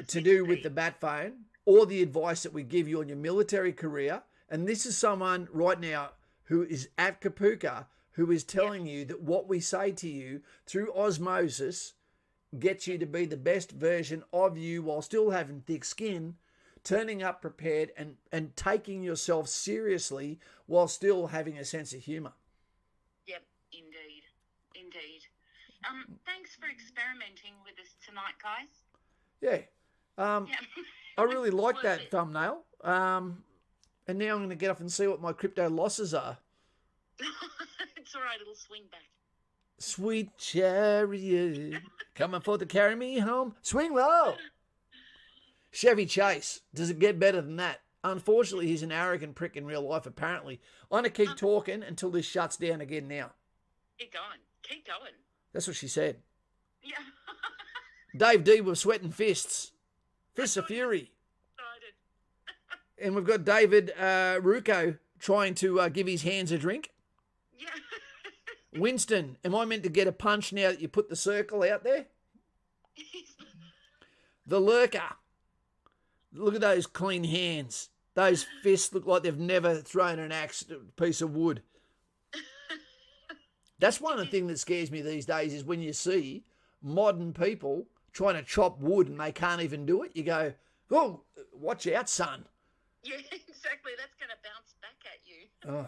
to do with the Bat Phone or the advice that we give you on your military career. And this is someone right now who is at Kapuka, who is telling you that what we say to you through osmosis gets you to be the best version of you while still having thick skin, turning up prepared and taking yourself seriously while still having a sense of humour. Yep, indeed. Thanks for experimenting with us tonight, guys. Yeah. I really like Worth that it. thumbnail. And now I'm going to get off and see what my crypto losses are. It's all right. It'll swing back. Sweet chariot, coming for to carry me home. Swing low. Chevy Chase. Does it get better than that? Unfortunately, he's an arrogant prick in real life, apparently. I'm going to keep talking until this shuts down again now. Keep going. Keep going. That's what she said. Yeah. Dave D with sweating fists. Fists of fury. Excited. And we've got David Rucco trying to give his hands a drink. Yeah. Winston, am I meant to get a punch now that you put the circle out there? The Lurker. Look at those clean hands. Those fists look like they've never thrown an axe at a piece of wood. That's one of the things that scares me these days is when you see modern people trying to chop wood and they can't even do it. You go, oh, watch out, son. Yeah, exactly. That's going to bounce back at you. Oh,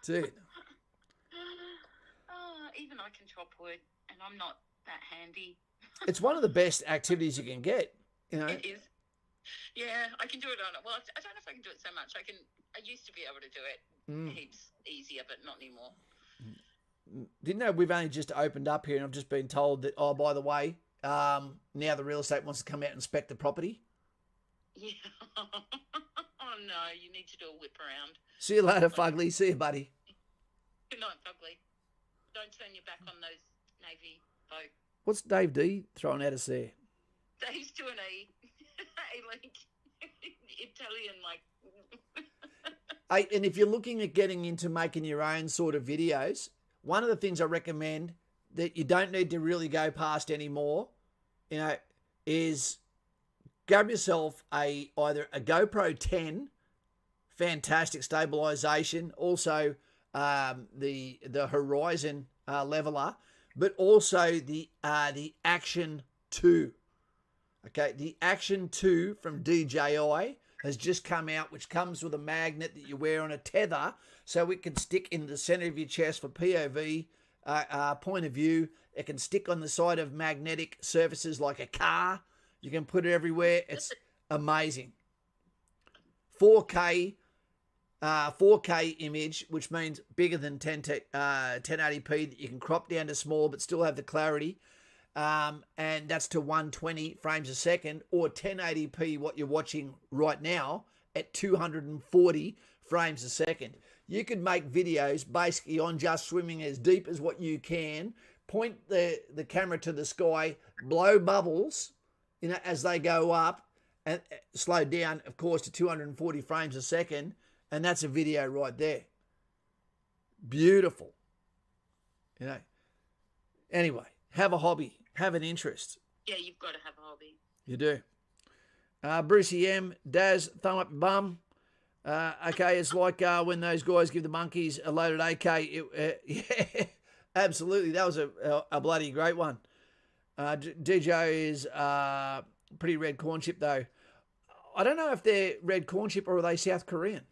dude. Even I can chop wood, and I'm not that handy. It's one of the best activities you can get, you know. It is. Yeah, I can do it on it. Well, I don't know if I can do it so much. I used to be able to do it heaps easier, but not anymore. Didn't know we've only just opened up here and I've just been told that, oh, by the way, now the real estate wants to come out and inspect the property. Yeah. Oh, no, you need to do a whip around. See you later, Fugly. See you, buddy. Good night, Fugly. Don't turn your back on those Navy folk. What's Dave D throwing at us there? Dave's doing like Italian, like. Hey, and if you're looking at getting into making your own sort of videos, one of the things I recommend that you don't need to really go past anymore, you know, is grab yourself either a GoPro 10, fantastic stabilization, also the Horizon leveler, but also the Action 2. Okay, the Action 2 from DJI has just come out, which comes with a magnet that you wear on a tether, so it can stick in the center of your chest for POV point of view. It can stick on the side of magnetic surfaces like a car. You can put it everywhere. It's amazing. 4K image, which means bigger than 1080p that you can crop down to small but still have the clarity. And that's to 120 frames a second, or 1080p, what you're watching right now, at 240 frames a second. You could make videos basically on just swimming as deep as what you can, point the camera to the sky, blow bubbles, you know, as they go up, and slow down, of course, to 240 frames a second, and that's a video right there. Beautiful. You know. Anyway, have a hobby. Have an interest. Yeah, you've got to have a hobby. You do. Brucey M, Daz, thumb up your bum. Okay, it's like when those guys give the monkeys a loaded AK. Yeah, absolutely. That was a bloody great one. DJ is pretty red corn chip, though. I don't know if they're red corn chip or are they South Korean.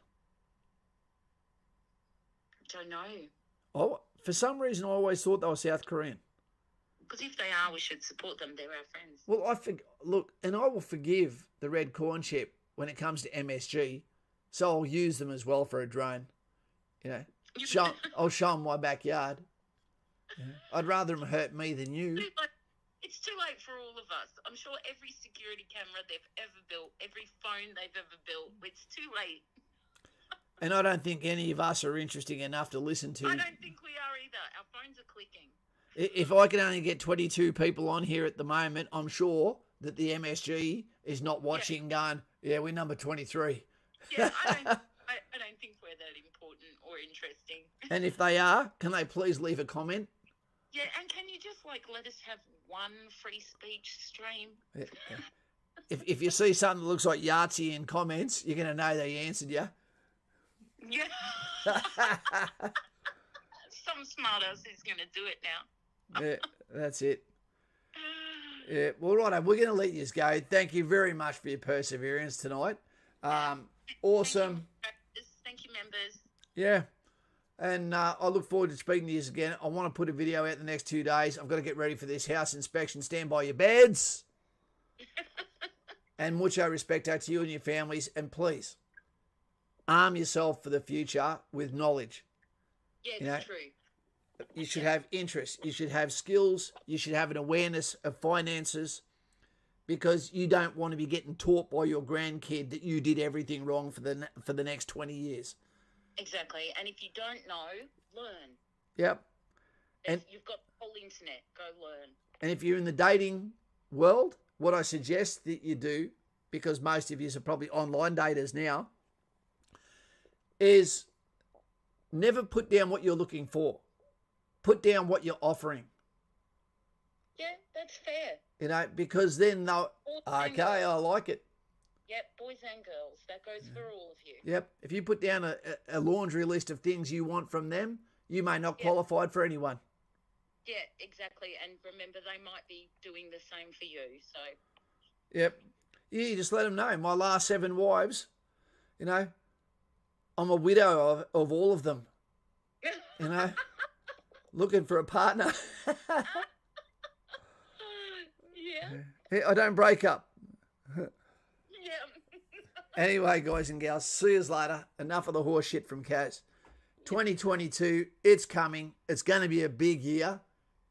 Don't know. Oh, for some reason, I always thought they were South Korean. Because if they are, we should support them. They're our friends. Well, look, and I will forgive the red corn chip when it comes to MSG, so I'll use them as well for a drone. You know, I'll show them my backyard. Yeah. I'd rather them hurt me than you. It's too late for all of us. I'm sure every security camera they've ever built, every phone they've ever built, it's too late. And I don't think any of us are interesting enough to listen to. I don't think we are either. Our phones are clicking. If I can only get 22 people on here at the moment, I'm sure that the MSG is not watching going, yeah, we're number 23. Yeah, I don't think we're that important or interesting. And if they are, can they please leave a comment? Yeah, and can you just let us have one free speech stream? If you see something that looks like Yahtzee in comments, you're going to know they answered you. Yeah. Some smart ass is going to do it now. Yeah, that's it. Yeah, well, righto, we're going to let you go. Thank you very much for your perseverance tonight. Awesome. Thank you, members. Yeah. And I look forward to speaking to you again. I want to put a video out the next 2 days. I've got to get ready for this house inspection. Stand by your beds. And mucho respecto to you and your families. And please, arm yourself for the future with knowledge. Yeah, it's You know, true. you should have interests. You should have skills. You should have an awareness of finances, because you don't want to be getting taught by your grandkid that you did everything wrong for the next 20 years. Exactly. And if you don't know, learn. Yep. And You've got the whole internet. Go learn. And if you're in the dating world, what I suggest that you do, because most of you are probably online daters now, is never put down what you're looking for. Put down what you're offering. Yeah, that's fair. You know, because then they'll, okay, I like it. Yep, boys and girls. That goes for all of you. Yep. If you put down a laundry list of things you want from them, you may not qualify for anyone. Yeah, exactly. And remember, they might be doing the same for you. So. Yep. You just let them know. My last 7 wives, you know, I'm a widow of all of them. You know, looking for a partner. Yeah. I don't break up. Yeah. Anyway, guys and gals, see you later. Enough of the horse shit from Kaz. 2022, it's coming. It's going to be a big year.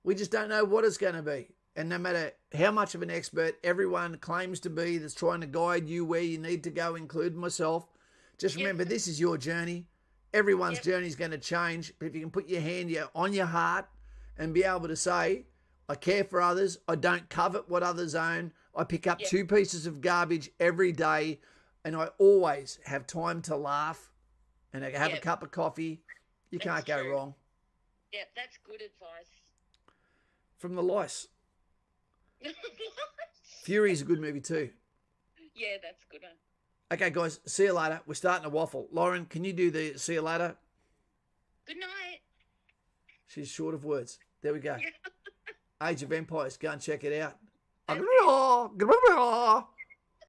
We just don't know what it's going to be. And no matter how much of an expert everyone claims to be that's trying to guide you where you need to go, including myself, just remember this is your journey. Everyone's journey is going to change. But if you can put your hand on your heart and be able to say, I care for others. I don't covet what others own. I pick up 2 pieces of garbage every day, and I always have time to laugh and have a cup of coffee. You can't go wrong. Yeah, that's good advice. From the Lice. Fury's a good movie too. Yeah, that's good. Okay, guys, see you later. We're starting to waffle. Lauren, can you do the see you later? Good night. She's short of words. There we go. Age of Empires. Go and check it out.